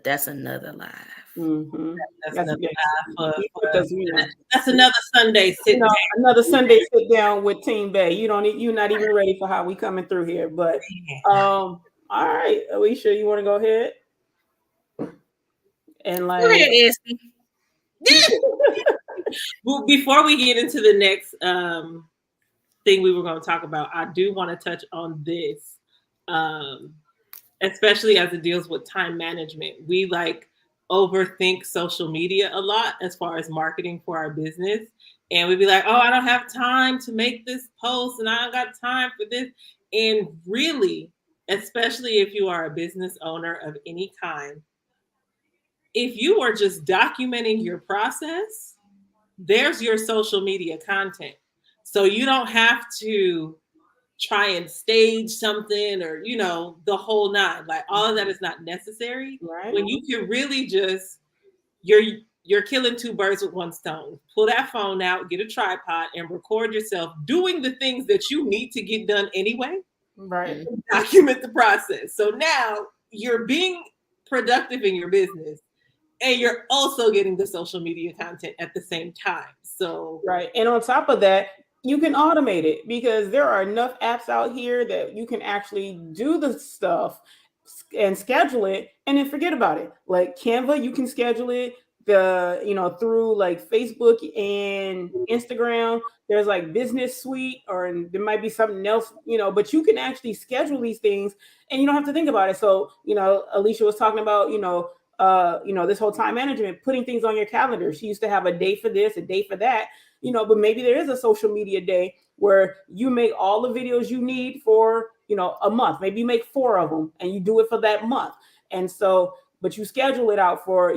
Speaker 2: That's another live.
Speaker 1: That's another Sunday sit down.
Speaker 3: Another Sunday sit down with Team B.A.E. You're not even ready for how we coming through here. But all right, Alicia, you want to go ahead? And like,
Speaker 2: go ahead, Esty.
Speaker 1: Well, before we get into the next thing we were going to talk about, I do want to touch on this, especially as it deals with time management. We like overthink social media a lot as far as marketing for our business. And we'd be like, oh, I don't have time to make this post and I don't got time for this. And really, especially if you are a business owner of any kind, if you are just documenting your process, there's your social media content. So you don't have to try and stage something or, the whole nine. Like all of that is not necessary.
Speaker 3: Right.
Speaker 1: When you can really just, you're killing two birds with one stone. Pull that phone out, get a tripod and record yourself doing the things that you need to get done anyway.
Speaker 3: Right.
Speaker 1: Document the process. So now you're being productive in your business and you're also getting the social media content at the same time. So
Speaker 3: right. And on top of that, you can automate it because there are enough apps out here that you can actually do the stuff and schedule it and then forget about it. Like Canva, you can schedule it through like Facebook and Instagram. There's like Business Suite, or there might be something else, but you can actually schedule these things and you don't have to think about it. So, Alicia was talking about, this whole time management, putting things on your calendar. She used to have a day for this, a day for that, but maybe there is a social media day where you make all the videos you need for, a month. Maybe you make 4 of them and you do it for that month. And so, but you schedule it out for,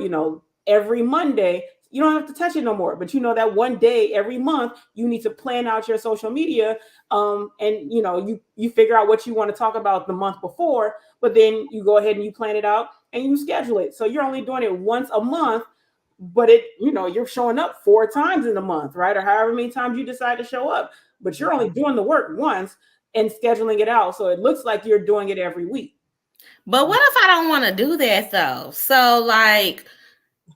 Speaker 3: every Monday. You don't have to touch it no more, but that one day every month you need to plan out your social media, and you figure out what you want to talk about the month before, but then you go ahead and you plan it out and you schedule it. So you're only doing it once a month, but you're showing up 4 times in the month, right? Or however many times you decide to show up, but you're only doing the work once and scheduling it out. So it looks like you're doing it every week.
Speaker 2: But what if I don't want to do that though? So like,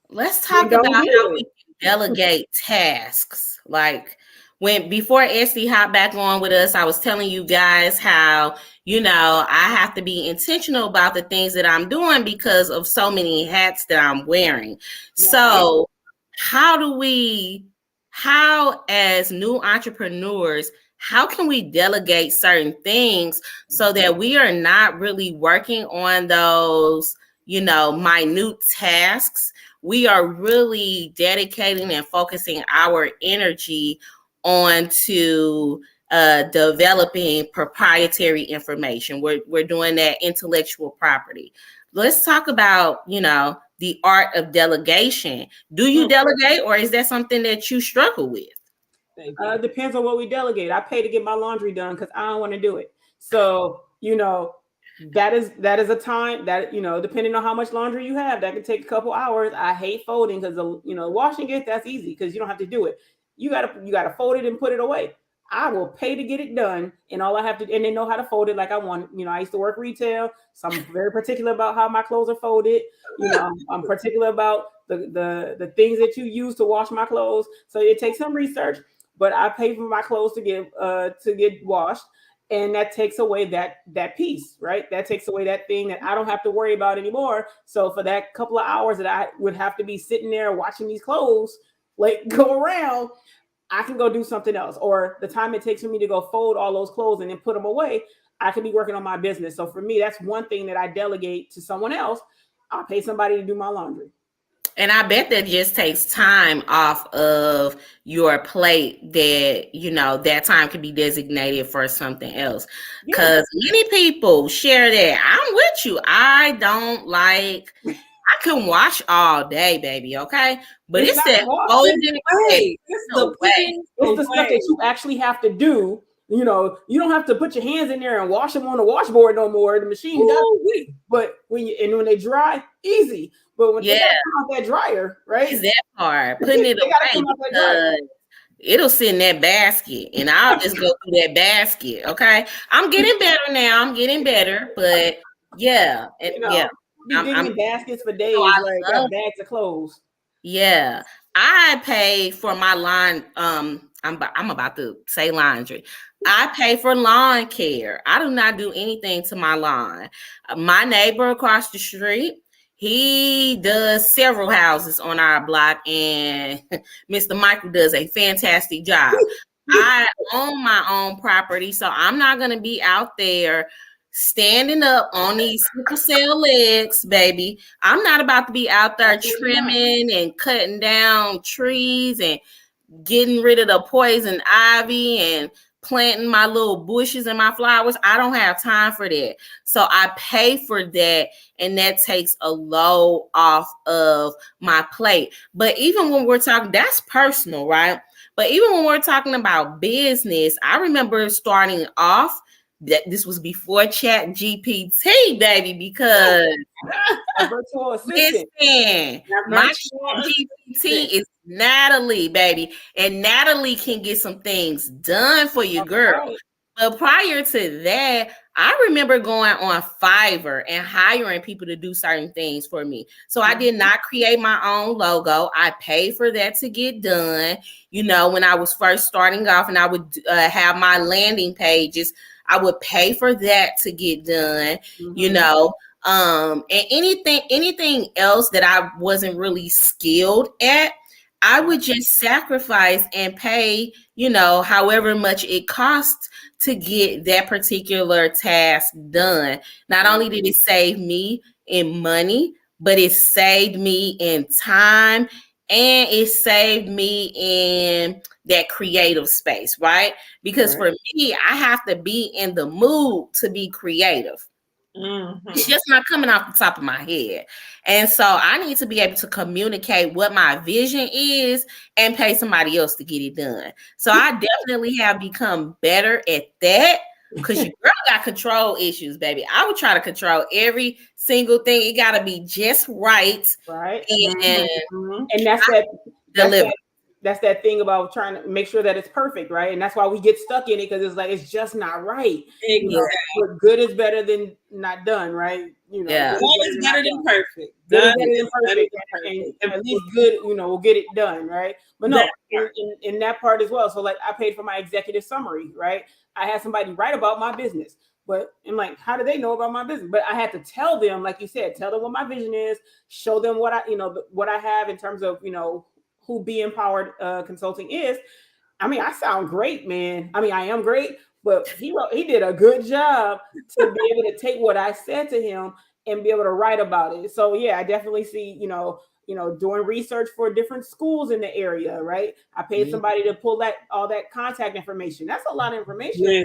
Speaker 2: let's talk about how we can delegate tasks. Like before Esty hopped back on with us, I was telling you guys how, I have to be intentional about the things that I'm doing because of so many hats that I'm wearing. Yeah. So how as new entrepreneurs, how can we delegate certain things so that we are not really working on those, minute tasks? We are really dedicating and focusing our energy onto developing proprietary information. We're doing that intellectual property. Let's talk about, the art of delegation. Do you delegate, or is that something that you struggle with?
Speaker 3: Depends on what we delegate. I pay to get my laundry done because I don't want to do it. So, that is a time that, depending on how much laundry you have, that can take a couple hours. I hate folding because washing it, that's easy because you don't have to do it. You gotta fold it and put it away. I will pay to get it done, and all I have to, and they know how to fold it like I want. I used to work retail, so I'm very particular about how my clothes are folded. I'm particular about the things that you use to wash my clothes. So it takes some research, but I pay for my clothes to get washed, and that takes away that piece, right? That takes away that thing that I don't have to worry about anymore. So for that couple of hours that I would have to be sitting there watching these clothes like go around, I can go do something else. Or the time it takes for me to go fold all those clothes and then put them away, I can be working on my business. So for me, that's one thing that I delegate to someone else. I'll pay somebody to do my laundry.
Speaker 2: And I bet that just takes time off of your plate that, that time can be designated for something else. Because many people share that. I'm with you. I don't like, I can wash all day, baby, okay? But it's that folding way.
Speaker 3: It's the stuff that you actually have to do. You don't have to put your hands in there and wash them on the washboard no more. The machine does. But when they dry, easy. But when they gotta come out that dryer, right?
Speaker 2: It's that part. Putting it away because it'll sit in that basket, and I'll just go through that basket. Okay, I'm getting better now. I'm getting better, but yeah,
Speaker 3: be digging baskets for days, got bags of clothes.
Speaker 2: Yeah, I pay for my lawn. I'm about to say laundry. I pay for lawn care. I do not do anything to my lawn. My neighbor across the street, he does several houses on our block, and Mr. Michael does a fantastic job. I own my own property, so I'm not going to be out there standing up on these sickle cell legs, baby. I'm not about to be out there trimming and cutting down trees and getting rid of the poison ivy and planting my little bushes and my flowers. I don't have time for that. So I pay for that, and that takes a load off of my plate. But even when we're talking, that's personal, right? But even when we're talking about business, I remember starting off, that this was before Chat GPT, baby, because
Speaker 3: a virtual assistant.
Speaker 2: My Chat GPT is Natalie, baby, and Natalie can get some things done for you, girl. Right. But prior to that, I remember going on Fiverr and hiring people to do certain things for me. So I did not create my own logo. I paid for that to get done. When I was first starting off, and I would have my landing pages, I would pay for that to get done. And anything else that I wasn't really skilled at, I would just sacrifice and pay, however much it costs to get that particular task done. Not only did it save me in money, but it saved me in time, and it saved me in that creative space, right? Because for me, I have to be in the mood to be creative. It's just not coming off the top of my head. And so I need to be able to communicate what my vision is and pay somebody else to get it done. So I definitely have become better at that, because your girl got control issues, baby. I would try to control every single thing. It got to be just right.
Speaker 3: Right.
Speaker 2: And
Speaker 3: that's that thing about trying to make sure that it's perfect, right? And that's why we get stuck in it, because it's like it's just not right. Exactly. Good is better than not done, right?
Speaker 1: Good is better than perfect.
Speaker 3: Good is better than perfect, and at least good, we'll get it done, right? But no, in that part as well. So like, I paid for my executive summary, right? I had somebody write about my business. But I'm like, how do they know about my business? But I had to tell them, like you said, tell them what my vision is, show them what I have in terms of, who B.A.E. Empowered Consulting is. I mean, I sound great, man. I mean, I am great, but he did a good job to be able to take what I said to him and be able to write about it. So yeah, I definitely see, doing research for different schools in the area, right? I paid somebody to pull all that contact information. That's a lot of information.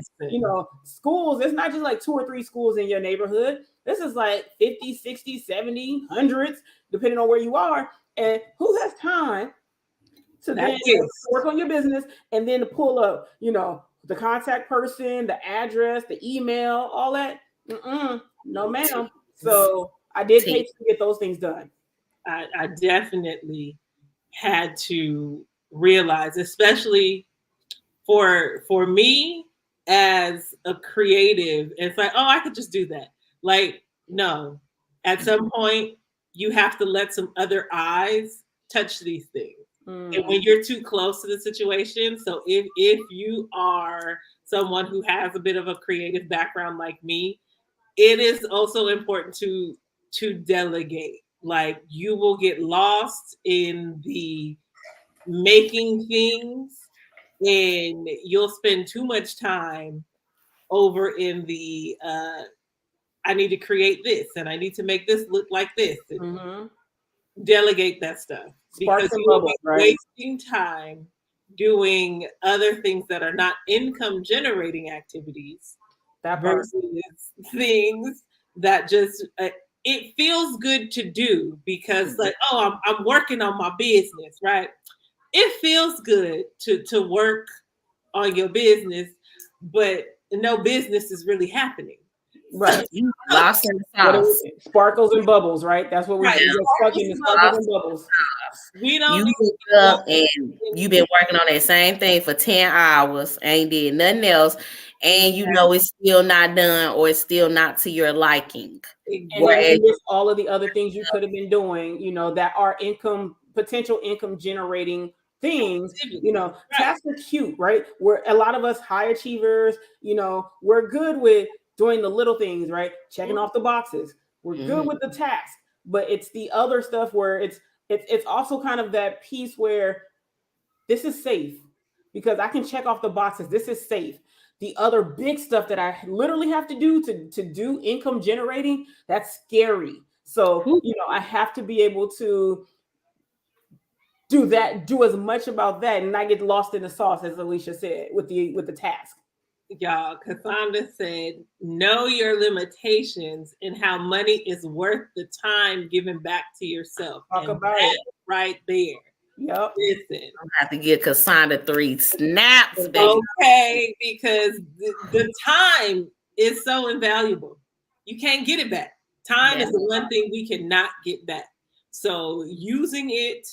Speaker 3: Schools, it's not just like 2 or 3 schools in your neighborhood. This is like 50, 60, 70, hundreds, depending on where you are. And who has time to then work on your business and then to pull up, the contact person, the address, the email, all that. No, ma'am. So I did pay to get those things done.
Speaker 1: I definitely had to realize, especially for me as a creative, it's like, oh, I could just do that. Like, no, at some point you have to let some other eyes touch these things. And when you're too close to the situation, so if you are someone who has a bit of a creative background like me, it is also important to delegate. Like, you will get lost in the making things and you'll spend too much time over in the I need to create this and I need to make this look like this. Delegate that stuff, because you will be wasting time doing other things that are not income generating activities versus things that just it feels good to do, because like, oh, I'm working on my business, right? It feels good to work on your business, but no business is really happening.
Speaker 3: Right.
Speaker 2: You lost in the sauce.
Speaker 3: Sparkles and bubbles, right? That's what we get stuck in, the sparkles and bubbles.
Speaker 1: We don't
Speaker 2: you up and you've been working on that same thing for 10 hours, ain't did nothing else, and you know it's still not done or it's still not to your liking.
Speaker 3: And then you miss all of the other things you could have been doing, that are potential income generating things. Tasks are cute, right? We're a lot of us high achievers, we're good with doing the little things, right? Checking off the boxes. We're good with the task, but it's the other stuff where it's also kind of that piece where this is safe because I can check off the boxes. This is safe. The other big stuff that I literally have to do to do income generating, that's scary. So, I have to be able to do as much about that and not get lost in the sauce, as Alicia said, with the task.
Speaker 1: Y'all, Cassandra said, know your limitations and how money is worth the time given back to yourself.
Speaker 3: Talk about it
Speaker 1: right there.
Speaker 3: Yep.
Speaker 1: Listen,
Speaker 2: I have to give Cassandra 3 snaps,
Speaker 1: baby. Okay, because the time is so invaluable. You can't get it back. Time is the one thing we cannot get back. So using it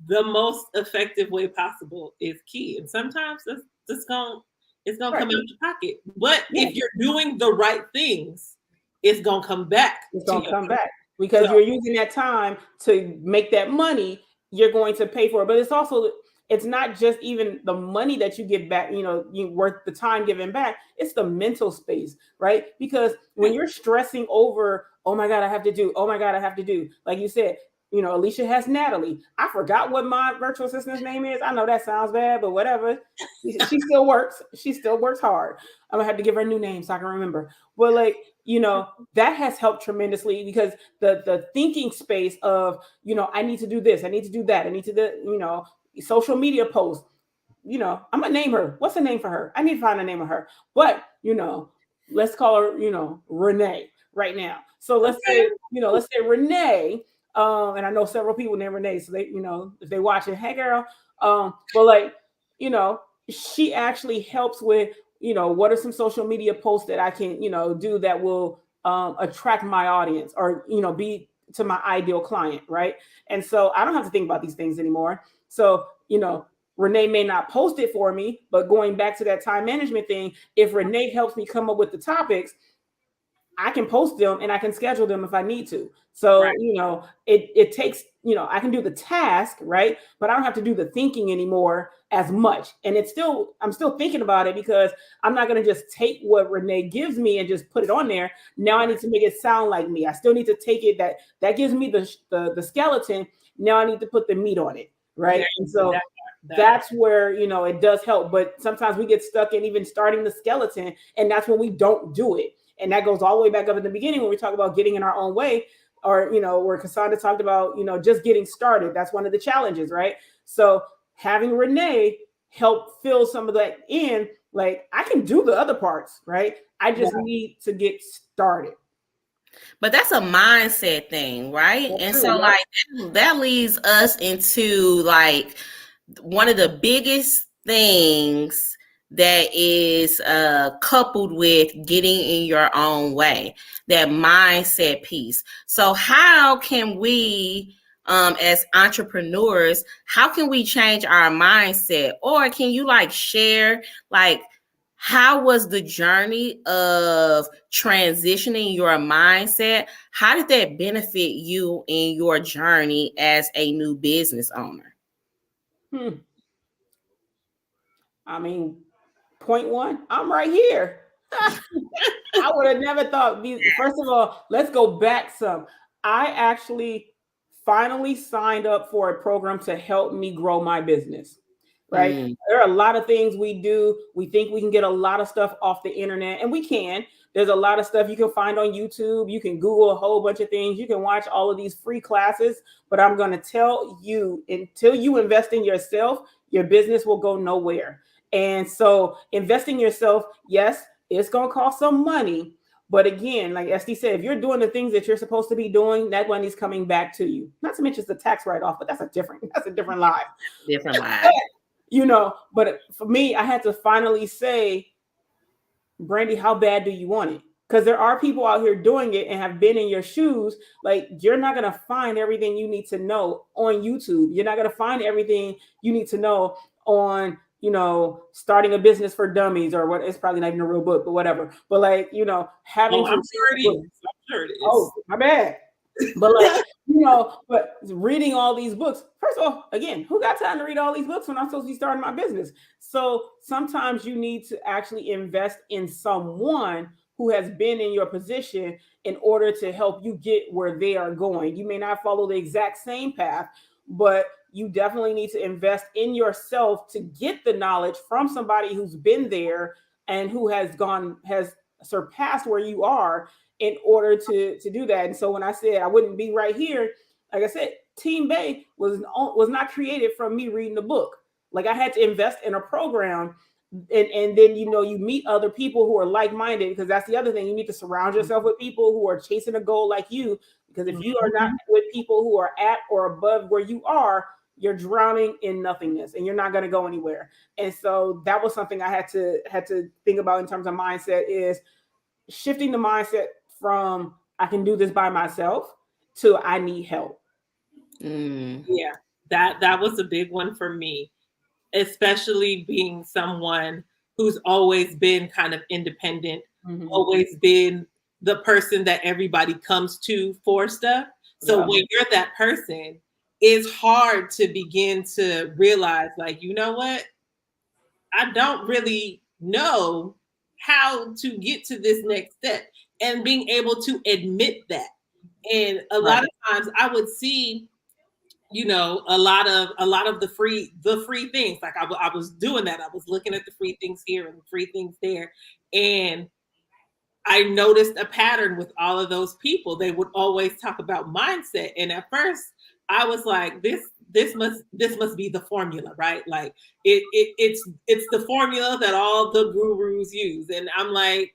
Speaker 1: the most effective way possible is key. And sometimes it's gonna come out your pocket. But if you're doing the right things, it's gonna come back.
Speaker 3: It's gonna come back because you're using that time to make that money. You're going to pay for it, but it's not just even the money that you get back. You worth the time given back. It's the mental space, right? Because when you're stressing over, oh my God, I have to do. Oh my God, I have to do. Like you said. Alicia has Natalie. I forgot what my virtual assistant's name is. I know that sounds bad, but whatever. She still works. She still works hard. I'm gonna have to give her a new name so I can remember. But that has helped tremendously because the thinking space of, I need to do this, I need to do that, I need to do, social media posts. I'm gonna name her. What's the name for her? I need to find the name of her. But let's call her, Renee right now. So let's say Renee. And I know several people named Renee, so they, if they watch it, hey girl. But she actually helps with, what are some social media posts that I can, do that will attract my audience or, be to my ideal client, right? And so I don't have to think about these things anymore. So, Renee may not post it for me, but going back to that time management thing, if Renee helps me come up with the topics, I can post them and I can schedule them if I need to. So, it takes, I can do the task, right? But I don't have to do the thinking anymore as much. And I'm still thinking about it because I'm not going to just take what Renee gives me and just put it on there. Now I need to make it sound like me. I still need to take it that gives me the skeleton. Now I need to put the meat on it. Right. And so that's where, it does help. But sometimes we get stuck in even starting the skeleton, and that's when we don't do it. And that goes all the way back up in the beginning when we talk about getting in our own way, or, where Cassandra talked about, just getting started. That's one of the challenges, right? So having Renee help fill some of that in, like I can do the other parts, right? I just need to get started.
Speaker 2: But that's a mindset thing, right? That's and true, so like that leads us into like one of the biggest things that is coupled with getting in your own way, that mindset piece. So how can we, as entrepreneurs, how can we change our mindset? Or can you like share, like, how was the journey of transitioning your mindset? How did that benefit you in your journey as a new business owner?
Speaker 3: I mean, point one, I'm right here. I would have never thought. First of all, let's go back some. I actually finally signed up for a program to help me grow my business. Right? There are a lot of things we do. We think we can get a lot of stuff off the internet, and we can. There's a lot of stuff you can find on YouTube. You can Google a whole bunch of things. You can watch all of these free classes. But I'm going to tell you, until you invest in yourself, your business will go nowhere. And so investing in yourself, yes, it's going to cost some money. But again, like SD said, if you're doing the things that you're supposed to be doing, that money's coming back to you. Not to mention the tax write-off, but that's a different life.
Speaker 2: Different life.
Speaker 3: But for me, I had to finally say, Brandy, how bad do you want it? Because there are people out here doing it and have been in your shoes. Like, you're not going to find everything you need to know on YouTube. You're not going to find everything you need to know on, starting a business for dummies, or what. It's probably not even a real book, but whatever. But like, having
Speaker 1: I'm sure it is. I'm sure it is.
Speaker 3: Oh, my bad. But like, but reading all these books, first of all, again, who got time to read all these books when I'm supposed to be starting my business? So sometimes you need to actually invest in someone who has been in your position in order to help you get where they are going. You may not follow the exact same path, but you definitely need to invest in yourself to get the knowledge from somebody who's been there and who has surpassed where you are, in order to do that. And so when I said I wouldn't be right here, like I said, Team B.A.E was not created from me reading the book. Like, I had to invest in a program, and then you meet other people who are like-minded, because that's the other thing. You need to surround yourself with people who are chasing a goal like you, because if you are not with people who are at or above where you are, you're drowning in nothingness and you're not going to go anywhere. And so that was something I had to think about in terms of mindset, is shifting the mindset from I can do this by myself to I need help.
Speaker 1: Yeah, that was a big one for me, especially being someone who's always been kind of independent, always been the person that everybody comes to for stuff. So when you're that person, it's hard to begin to realize, like, you know what? I don't really know how to get to this next step, and being able to admit that. And a lot of times I would see, a lot of the free things. Like I was doing that. I was looking at the free things here and the free things there. And I noticed a pattern with all of those people. They would always talk about mindset. And at first I was like, this must be the formula, right? Like it's the formula that all the gurus use. And I'm like,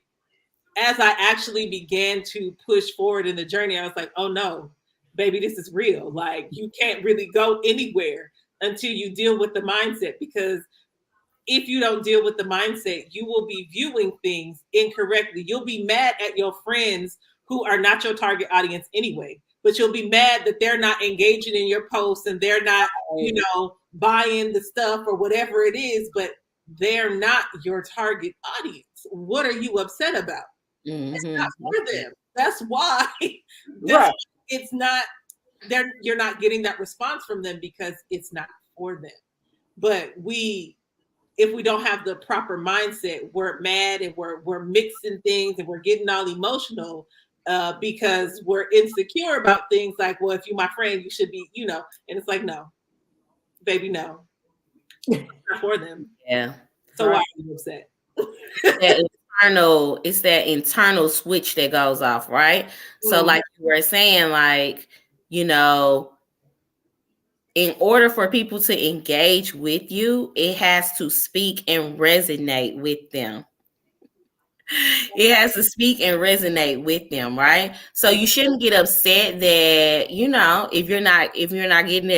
Speaker 1: as I actually began to push forward in the journey, I was like, oh no, baby, this is real. Like, you can't really go anywhere until you deal with the mindset, because if you don't deal with the mindset, you will be viewing things incorrectly. You'll be mad at your friends who are not your target audience anyway, but you'll be mad that they're not engaging in your posts and they're not, buying the stuff or whatever it is, but they're not your target audience. What are you upset about? It's not for them. That's why it's not you're not getting that response from them, because it's not for them. But if we don't have the proper mindset, we're mad and we're mixing things and we're getting all emotional because we're insecure about things like, well, if you're my friend, you should be, and it's like, no, baby, no, it's not for them.
Speaker 2: Yeah.
Speaker 1: So why are you upset?
Speaker 2: It's that internal switch that goes off, right? So like you were saying, like, in order for people to engage with you, it has to speak and resonate with them. It has to speak and resonate with them, right? So you shouldn't get upset that, if you're not getting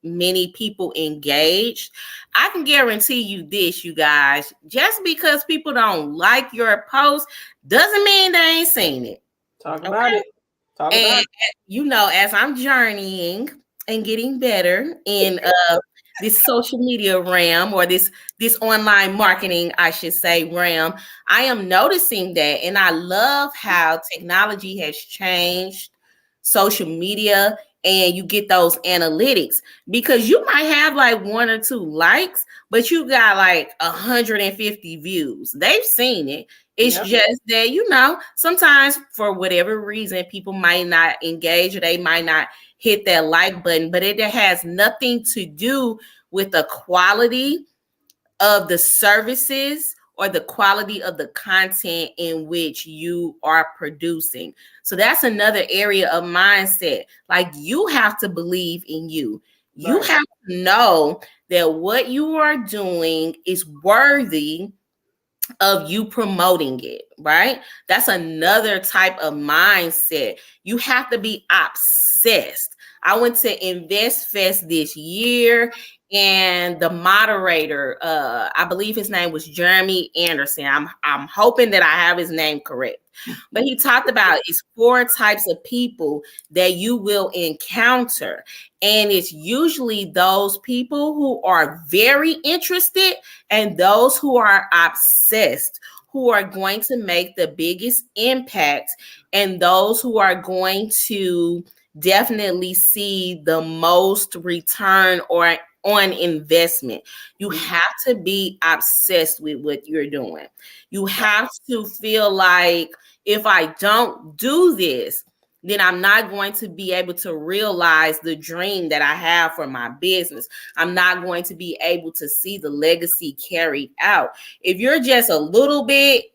Speaker 2: many people engaged, I can guarantee you this, you guys, just because people don't like your post doesn't mean they ain't seen it.
Speaker 3: Talk about it. Talk about
Speaker 2: And
Speaker 3: it.
Speaker 2: you know, as I'm journeying and getting better in this social media realm, or this online marketing, I should say, realm, I am noticing that, and I love how technology has changed social media, and you get those analytics, because you might have like 1 or 2 likes, but you got like 150 views. They've seen it. It's
Speaker 3: Yep.
Speaker 2: just that, you know, sometimes for whatever reason, people might not engage, or they might not hit that like button, but it has nothing to do with the quality of the services or the quality of the content in which you are producing. So that's another area of mindset. Like, you have to believe in you. You
Speaker 3: Right.
Speaker 2: have to know that what you are doing is worthy of you promoting it, right? That's another type of mindset. You have to be obsessed. I went to Invest Fest this year, and the moderator, I believe his name was Jeremy Anderson. I'm hoping that I have his name correct. But he talked about it's 4 types of people that you will encounter. And it's usually those people who are very interested and those who are obsessed, who are going to make the biggest impact, and those who are going to definitely see the most return or on investment. You have to be obsessed with what you're doing. You have to feel like, if I don't do this, then I'm not going to be able to realize the dream that I have for my business. I'm not going to be able to see the legacy carried out. If you're just a little bit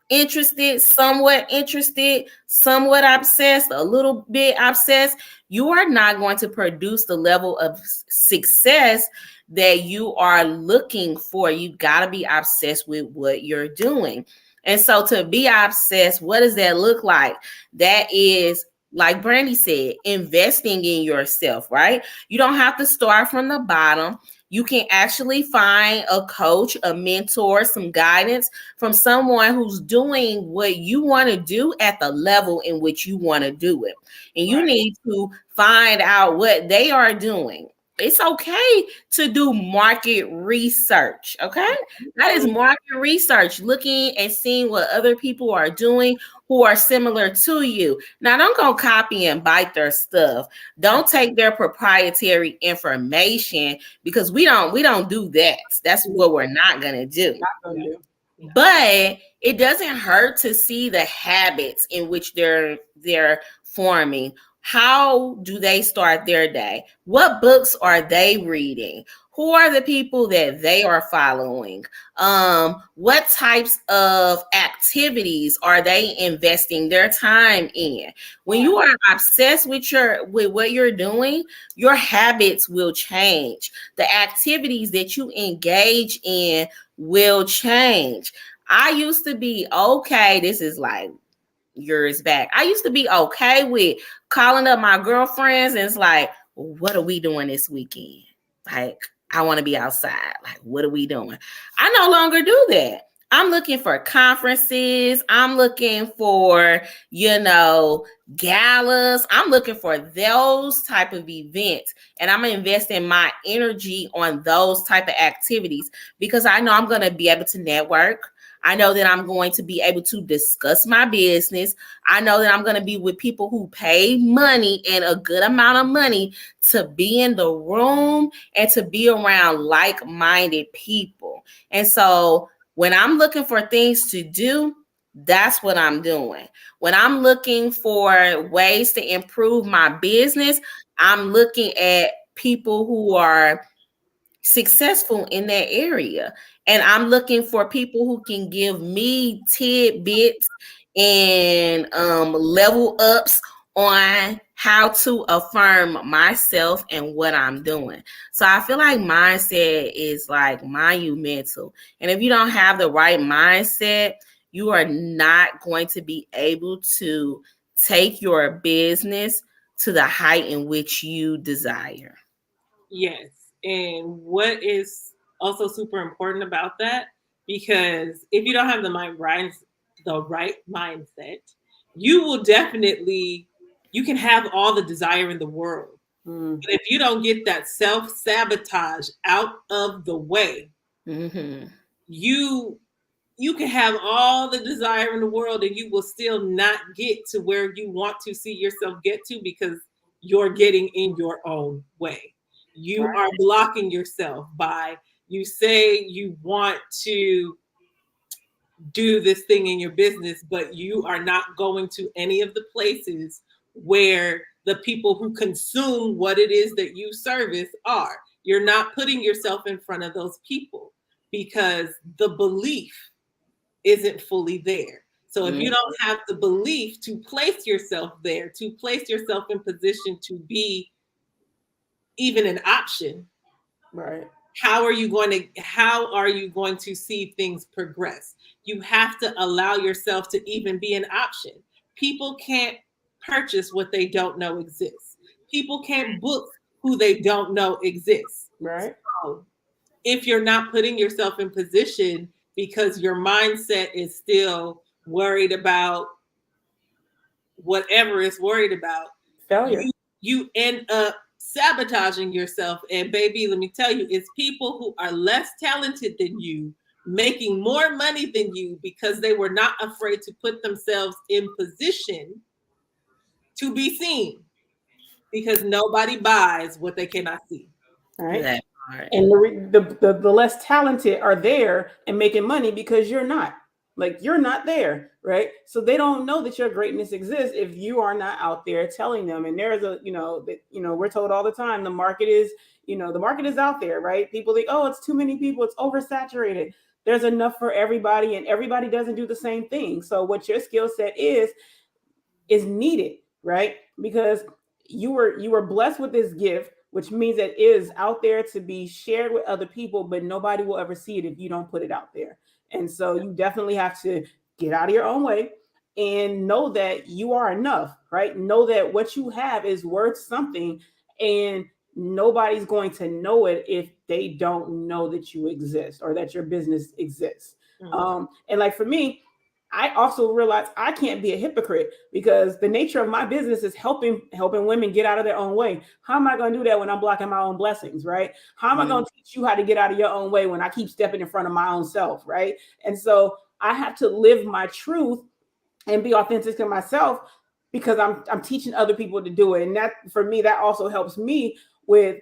Speaker 2: interested, somewhat obsessed, a little bit obsessed, you are not going to produce the level of success that you are looking for. You got to be obsessed with what you're doing. And so, to be obsessed, what does that look like? That is, like Brandy said, investing in yourself, right? You don't have to start from the bottom. You can actually find a coach, a mentor, some guidance from someone who's doing what you want to do at the level in which you want to do it. And you need to find out what they are doing. It's okay to do market research, okay? That is market research, looking and seeing what other people are doing who are similar to you. Now, don't go copy and bite their stuff. Don't take their proprietary information, because we don't do that. That's what we're not going to do. But it doesn't hurt to see the habits in which they're forming. How do they start their day? What books are they reading? Who are the people that they are following? What types of activities are they investing their time in? When you are obsessed with what you're doing, your habits will change. The activities that you engage in will change. I used to be okay. This is like years back. I used to be okay with calling up my girlfriends, and it's like, what are we doing this weekend? Like, I want to be outside. Like, what are we doing? I no longer do that. I'm looking for conferences. I'm looking for, galas. I'm looking for those type of events. And I'm investing my energy on those type of activities, because I know I'm going to be able to network. I know that I'm going to be able to discuss my business. I know that I'm going to be with people who pay money, and a good amount of money, to be in the room and to be around like-minded people. And so when I'm looking for things to do, that's what I'm doing. When I'm looking for ways to improve my business, I'm looking at people who are successful in that area. And I'm looking for people who can give me tidbits and level ups on how to affirm myself and what I'm doing. So I feel like mindset is like monumental. And if you don't have the right mindset, you are not going to be able to take your business to the height in which you desire.
Speaker 1: Yes. And what is also super important about that, because if you don't have the right mindset, you will definitely, you can have all the desire in the world.
Speaker 3: Mm.
Speaker 1: But if you don't get that self-sabotage out of the way,
Speaker 2: Mm-hmm.
Speaker 1: you can have all the desire in the world and you will still not get to where you want to see yourself get to, because you're getting in your own way. You are blocking yourself by, you say you want to do this thing in your business, but you are not going to any of the places where the people who consume what it is that you service are. You're not putting yourself in front of those people because the belief isn't fully there. So if you don't have the belief to place yourself there, to place yourself in position to be even an option,
Speaker 3: Right.
Speaker 1: how are you going to see things progress? You have to allow yourself to even be an option. People can't purchase what they don't know exists. People can't book who they don't know exists.
Speaker 3: Right.
Speaker 1: So if you're not putting yourself in position because your mindset is still worried about whatever it's worried about,
Speaker 3: Failure.
Speaker 1: you end up sabotaging yourself. And baby, let me tell you, it's people who are less talented than you, making more money than you, because they were not afraid to put themselves in position to be seen, because nobody buys what they cannot see.
Speaker 3: Right.
Speaker 2: That part.
Speaker 3: And the less talented are there and making money because you're not. Like, you're not there, right? So they don't know that your greatness exists if you are not out there telling them. And there's we're told all the time the market is out there, right? People think, oh, it's too many people, it's oversaturated. There's enough for everybody, and everybody doesn't do the same thing. So what your skill set is needed, right? Because you were blessed with this gift, which means that it is out there to be shared with other people, but nobody will ever see it if you don't put it out there. And so you definitely have to get out of your own way and know that you are enough, right? Know that what you have is worth something, and nobody's going to know it if they don't know that you exist or that your business exists. And like for me, I also realized I can't be a hypocrite, because the nature of my business is helping women get out of their own way. How am I going to do that when I'm blocking my own blessings, right? How am I going to teach you how to get out of your own way when I keep stepping in front of my own self, right? And so I have to live my truth and be authentic to myself, because I'm teaching other people to do it. And that, for me, that also helps me with,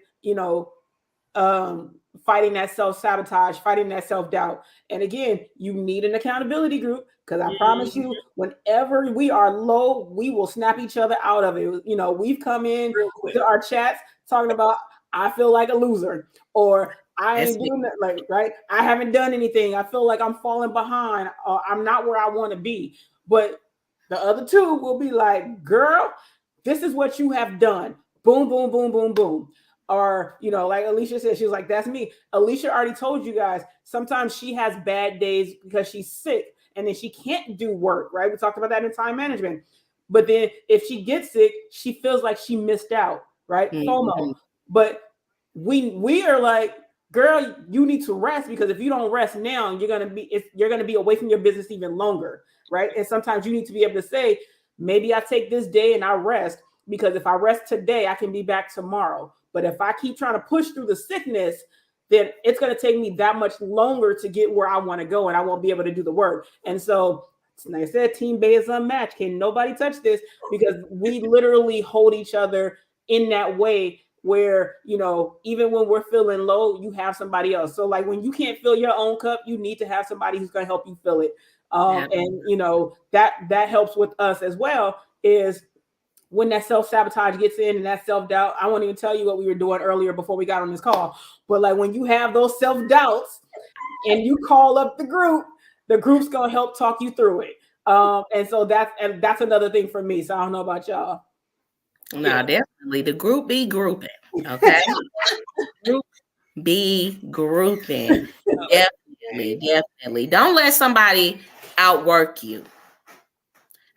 Speaker 3: fighting that self-sabotage, fighting that self-doubt. And again, you need an accountability group, because I promise you, whenever we are low, we will snap each other out of it. We've come in to our chats talking about, I feel like a loser, or I ain't doing that, like, right? I haven't done anything. I feel like I'm falling behind, or I'm not where I want to be. But the other two will be like, girl, this is what you have done. Boom, boom, boom, boom, boom. Or, like Alicia said, she was like, that's me. Alicia already told you guys, sometimes she has bad days because she's sick and then she can't do work, right? We talked about that in time management. But then if she gets sick, she feels like she missed out, right? FOMO. But we are like, girl, you need to rest, because if you don't rest now, you're gonna be away from your business even longer, right? And sometimes you need to be able to say, maybe I take this day and I rest, because if I rest today, I can be back tomorrow. But if I keep trying to push through the sickness, then it's going to take me that much longer to get where I want to go, and I won't be able to do the work. And so, like I said, Team B.A.E is unmatched. Can nobody touch this, because we literally hold each other in that way where, even when we're feeling low, you have somebody else. So like when you can't fill your own cup, you need to have somebody who's going to help you fill it. And that helps with us as well, is when that self-sabotage gets in and that self-doubt. I won't even tell you what we were doing earlier before we got on this call, but like when you have those self-doubts and you call up the group's gonna help talk you through it. And so that's another thing for me. So I don't know about y'all.
Speaker 2: No, definitely the group be grouping. Okay. Group be grouping. Definitely. Don't let somebody outwork you.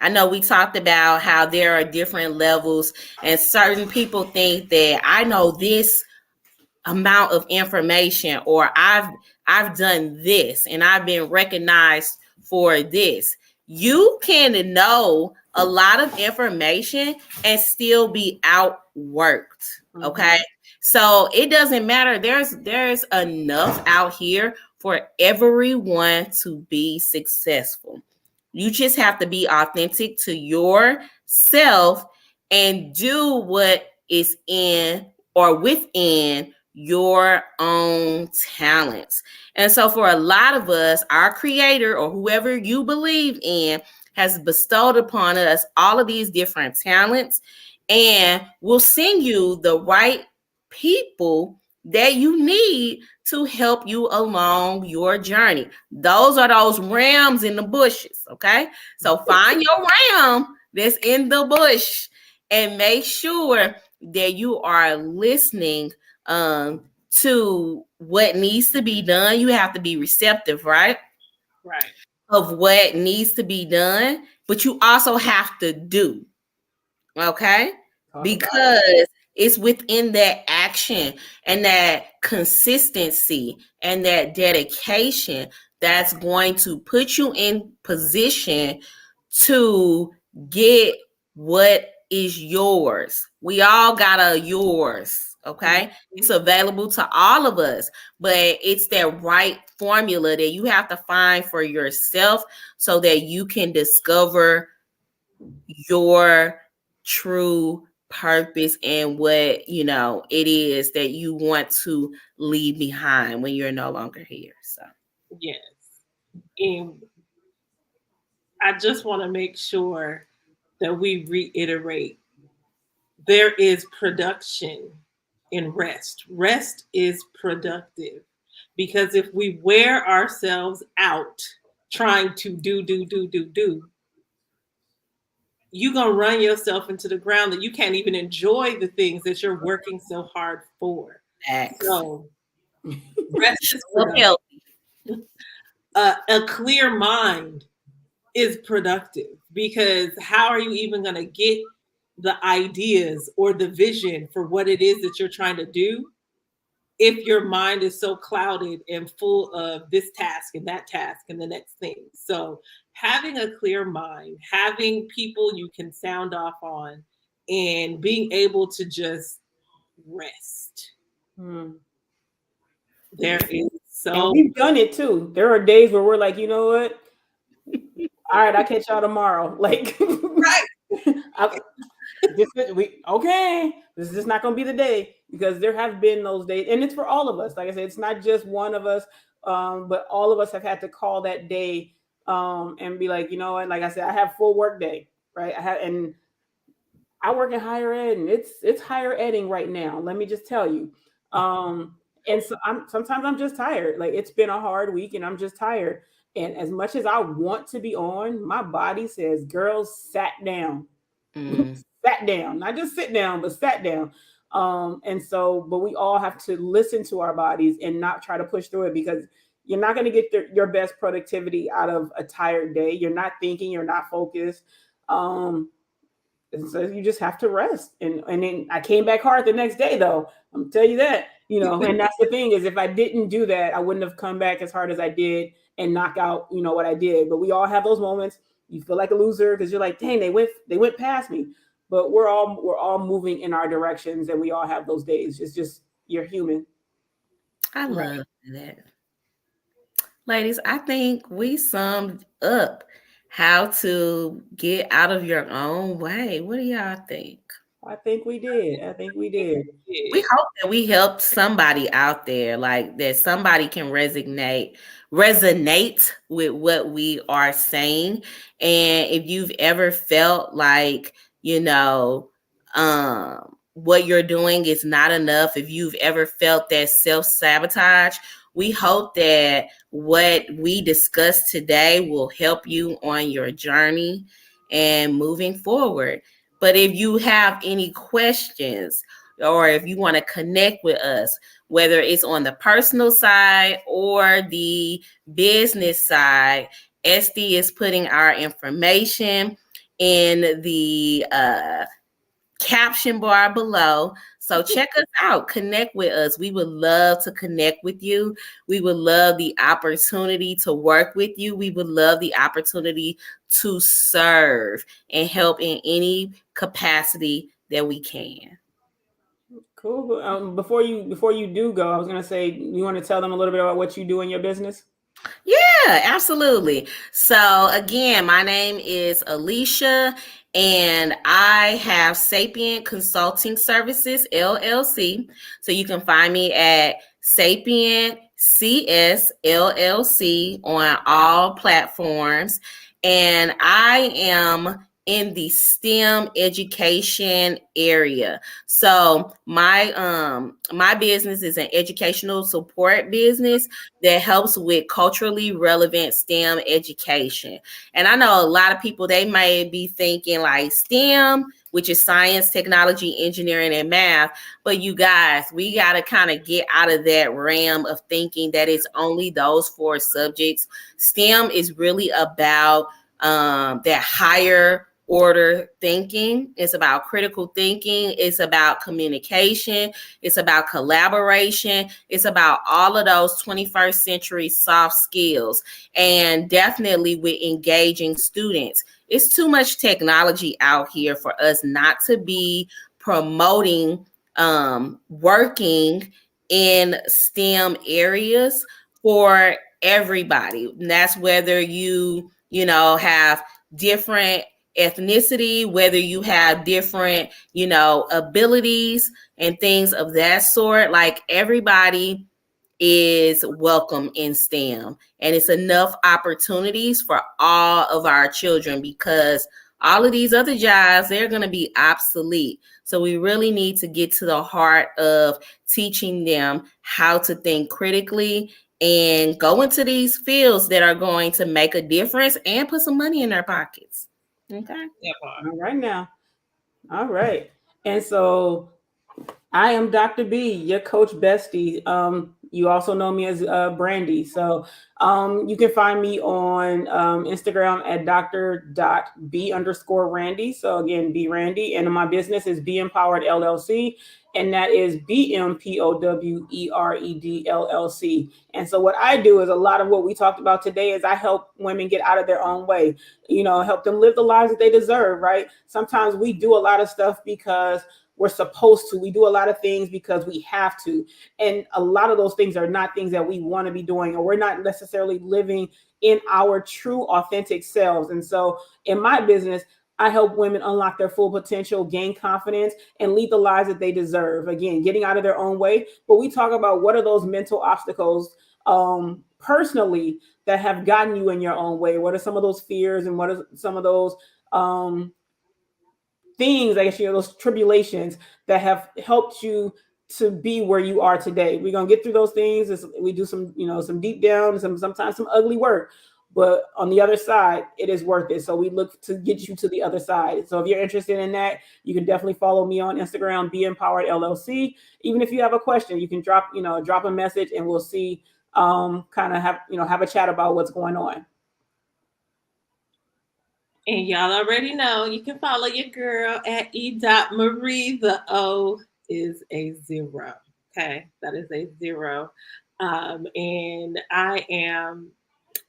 Speaker 2: I know we talked about how there are different levels, and certain people think that I know this amount of information, or I've done this and I've been recognized for this. You can know a lot of information and still be outworked. Okay. So it doesn't matter. There's enough out here for everyone to be successful. You just have to be authentic to yourself and do what is in or within your own talents. And so for a lot of us, our creator or whoever you believe in has bestowed upon us all of these different talents and will send you the right people that you need to help you along your journey. Those are those rams in the bushes, okay? So find your ram that's in the bush and make sure that you are listening to what needs to be done. You have to be receptive, right?
Speaker 1: Right.
Speaker 2: Of what needs to be done, but you also have to do, okay? Because it's within that action and that consistency and that dedication that's going to put you in position to get what is yours. We all got a yours, okay? It's available to all of us, but it's that right formula that you have to find for yourself so that you can discover your true purpose and what it is that you want to leave behind when you're no longer here. So
Speaker 1: yes, and I just want to make sure that we reiterate there is production in rest. Rest is productive because if we wear ourselves out trying to do, you're going to run yourself into the ground that you can't even enjoy the things that you're working so hard for. So rest is productive. A clear mind is productive because how are you even going to get the ideas or the vision for what it is that you're trying to do if your mind is so clouded and full of this task and that task and the next thing? So having a clear mind, having people you can sound off on, and being able to just rest. There is
Speaker 3: and we've done it too. There are days where we're like, you know what? All right, I'll catch y'all tomorrow. Like,
Speaker 1: right.
Speaker 3: Okay, this is just not going to be the day, because there have been those days, and it's for all of us. Like I said, it's not just one of us, but all of us have had to call that day and be like, you know what? Like I said, I have full work day, right? And I work in higher ed, and it's higher edding right now. Let me just tell you. And so sometimes I'm just tired. Like, it's been a hard week, and I'm just tired. And as much as I want to be on, my body says, "Girls, sat down." Sat down, not just sit down, but sat down. And so, but we all have to listen to our bodies and not try to push through it, because you're not going to get your best productivity out of a tired day. You're not thinking, you're not focused. And so you just have to rest. And then I came back hard the next day, though. I'm tell you that, and that's the thing, is if I didn't do that, I wouldn't have come back as hard as I did and knock out, what I did. But we all have those moments. You feel like a loser because you're like, dang, they went past me. But we're all moving in our directions, and we all have those days. It's just, you're human.
Speaker 2: I love that. Ladies, I think we summed up how to get out of your own way. What do y'all think?
Speaker 3: I think we did.
Speaker 2: We hope that we helped somebody out there, like that somebody can resonate with what we are saying. And if you've ever felt like, what you're doing is not enough, if you've ever felt that self-sabotage, we hope that what we discussed today will help you on your journey and moving forward. But if you have any questions, or if you want to connect with us, whether it's on the personal side or the business side, Esty is putting our information in the caption bar below. So check us out, connect with us. We would love to connect with you. We would love the opportunity to work with you. We would love the opportunity to serve and help in any capacity that we can.
Speaker 3: Cool. Before you do go, I was gonna say, you want to tell them a little bit about what you do in your business?
Speaker 2: Yeah, absolutely. So again, my name is Alicia, and I have Sapient Consulting Services LLC. So you can find me at Sapient CS LLC on all platforms, and I am in the STEM education area. So my business is an educational support business that helps with culturally relevant STEM education. And I know a lot of people, they may be thinking like STEM, which is science, technology, engineering, and math. But you guys, we got to kind of get out of that realm of thinking that it's only those 4 subjects. STEM is really about that higher order thinking. It's about critical thinking. It's about communication. It's about collaboration. It's about all of those 21st century soft skills, and definitely with engaging students. It's too much technology out here for us not to be promoting working in STEM areas for everybody. And that's whether you know, have different ethnicity, whether you have different, you know, abilities and things of that sort. Like everybody is welcome in STEM, and it's enough opportunities for all of our children, because all of these other jobs, they're going to be obsolete. So we really need to get to the heart of teaching them how to think critically and go into these fields that are going to make a difference and put some money in their pockets. Okay.
Speaker 3: All right now. All right. And so I am Dr. B, your coach bestie. You also know me as Brandy. So you can find me on Instagram at dr.b_Randy. So again, B Randy. And my business is Be Empowered LLC. And that is BMPOWERED LLC. And so what I do is a lot of what we talked about today is I help women get out of their own way, you know, help them live the lives that they deserve, right? Sometimes we do a lot of stuff because we're supposed to. We do a lot of things because we have to. And a lot of those things are not things that we want to be doing, or we're not necessarily living in our true, authentic selves. And so in my business, I help women unlock their full potential, gain confidence, and lead the lives that they deserve. Again, getting out of their own way. But we talk about what are those mental obstacles personally that have gotten you in your own way? What are some of those fears, and what are some of those things, I guess, you know, those tribulations that have helped you to be where you are today? We're gonna get through those things. We do some, you know, some deep down, sometimes some ugly work, but on the other side, it is worth it. So we look to get you to the other side. So if you're interested in that, you can definitely follow me on Instagram, Be Empowered LLC. Even if you have a question, you can drop a message, and we'll see, kind of have a chat about what's going on.
Speaker 1: And y'all already know you can follow your girl at E.Marie. The O is a 0. Okay, that is a 0. And I am,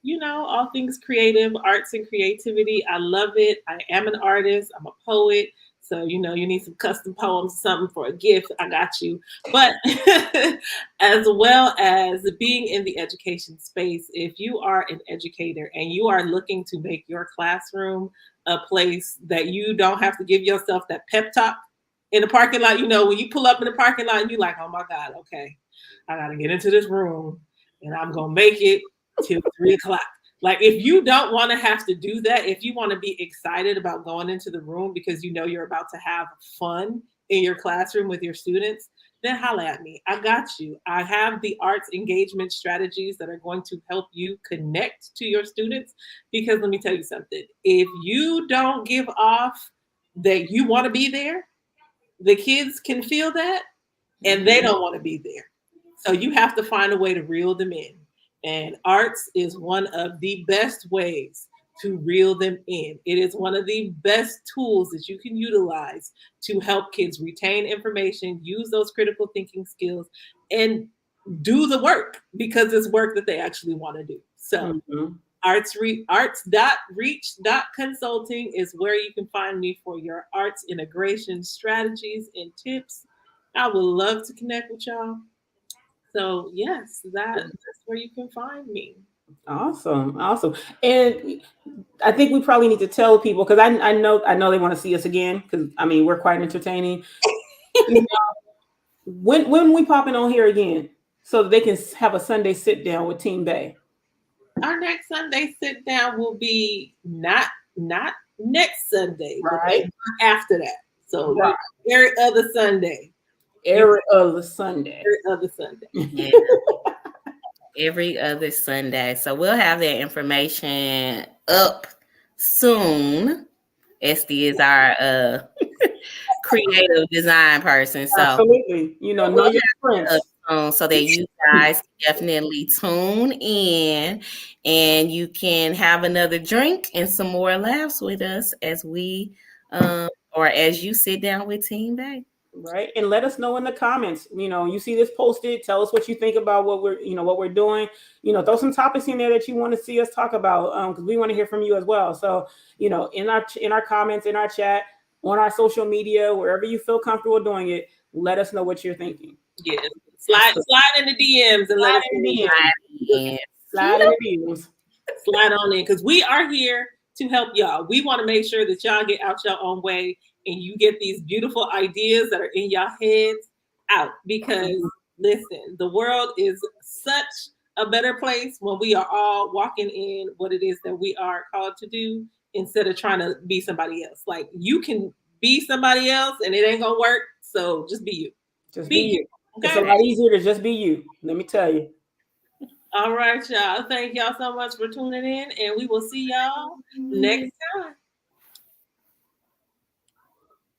Speaker 1: you know, all things creative, arts and creativity. I love it. I am an artist. I'm a poet. So, you know, you need some custom poems, something for a gift, I got you. But as well as being in the education space, if you are an educator and you are looking to make your classroom a place that you don't have to give yourself that pep talk in the parking lot, you know, when you pull up in the parking lot and you're like, oh my God, okay, I got to get into this room and I'm going to make it till 3 o'clock. Like, if you don't want to have to do that, if you want to be excited about going into the room because you know you're about to have fun in your classroom with your students, then holla at me. I got you. I have the arts engagement strategies that are going to help you connect to your students. Because let me tell you something, if you don't give off that you want to be there, the kids can feel that and they don't want to be there. So you have to find a way to reel them in. And arts is one of the best ways to reel them in. It is one of the best tools that you can utilize to help kids retain information, use those critical thinking skills, and do the work, because it's work that they actually want to do. So arts.reach.consulting is where you can find me for your arts integration strategies and tips. I would love to connect with y'all. So yes, that's where you can find me.
Speaker 3: Awesome. And I think we probably need to tell people, because I know they want to see us again, because I mean we're quite entertaining. You know, when we popping on here again, so that they can have a Sunday sit down with Team B.A.E.
Speaker 1: Our next Sunday sit down will be not next Sunday,
Speaker 3: right?
Speaker 1: But after that. So
Speaker 3: right.
Speaker 1: every other Sunday.
Speaker 3: Every other Sunday.
Speaker 2: Yeah. Every other Sunday. So we'll have that information up soon. Esty is our creative design person. So
Speaker 3: absolutely, know your friends.
Speaker 2: So that you guys definitely tune in and you can have another drink and some more laughs with us as we or as you sit down with Team B.A.E.
Speaker 3: Right. And let us know in the comments. You see this posted, tell us what you think about what we're doing. Throw some topics in there that you want to see us talk about, because we want to hear from you as well. So, in our comments, in our chat, on our social media, wherever you feel comfortable doing it, let us know what you're thinking.
Speaker 1: Yeah. Slide in the DMs and let us know.
Speaker 3: Slide in the DMs.
Speaker 1: Slide on in, because we are here to help y'all. We want to make sure that y'all get out your own way and you get these beautiful ideas that are in y'all heads out. Because listen, the world is such a better place when we are all walking in what it is that we are called to do, instead of trying to be somebody else. Like, you can be somebody else and it ain't gonna work. So just be you.
Speaker 3: Just be you.
Speaker 1: Okay?
Speaker 3: It's a lot easier to just be you. Let me tell you.
Speaker 1: All right, y'all. Thank y'all so much for tuning in, and we will see y'all next time.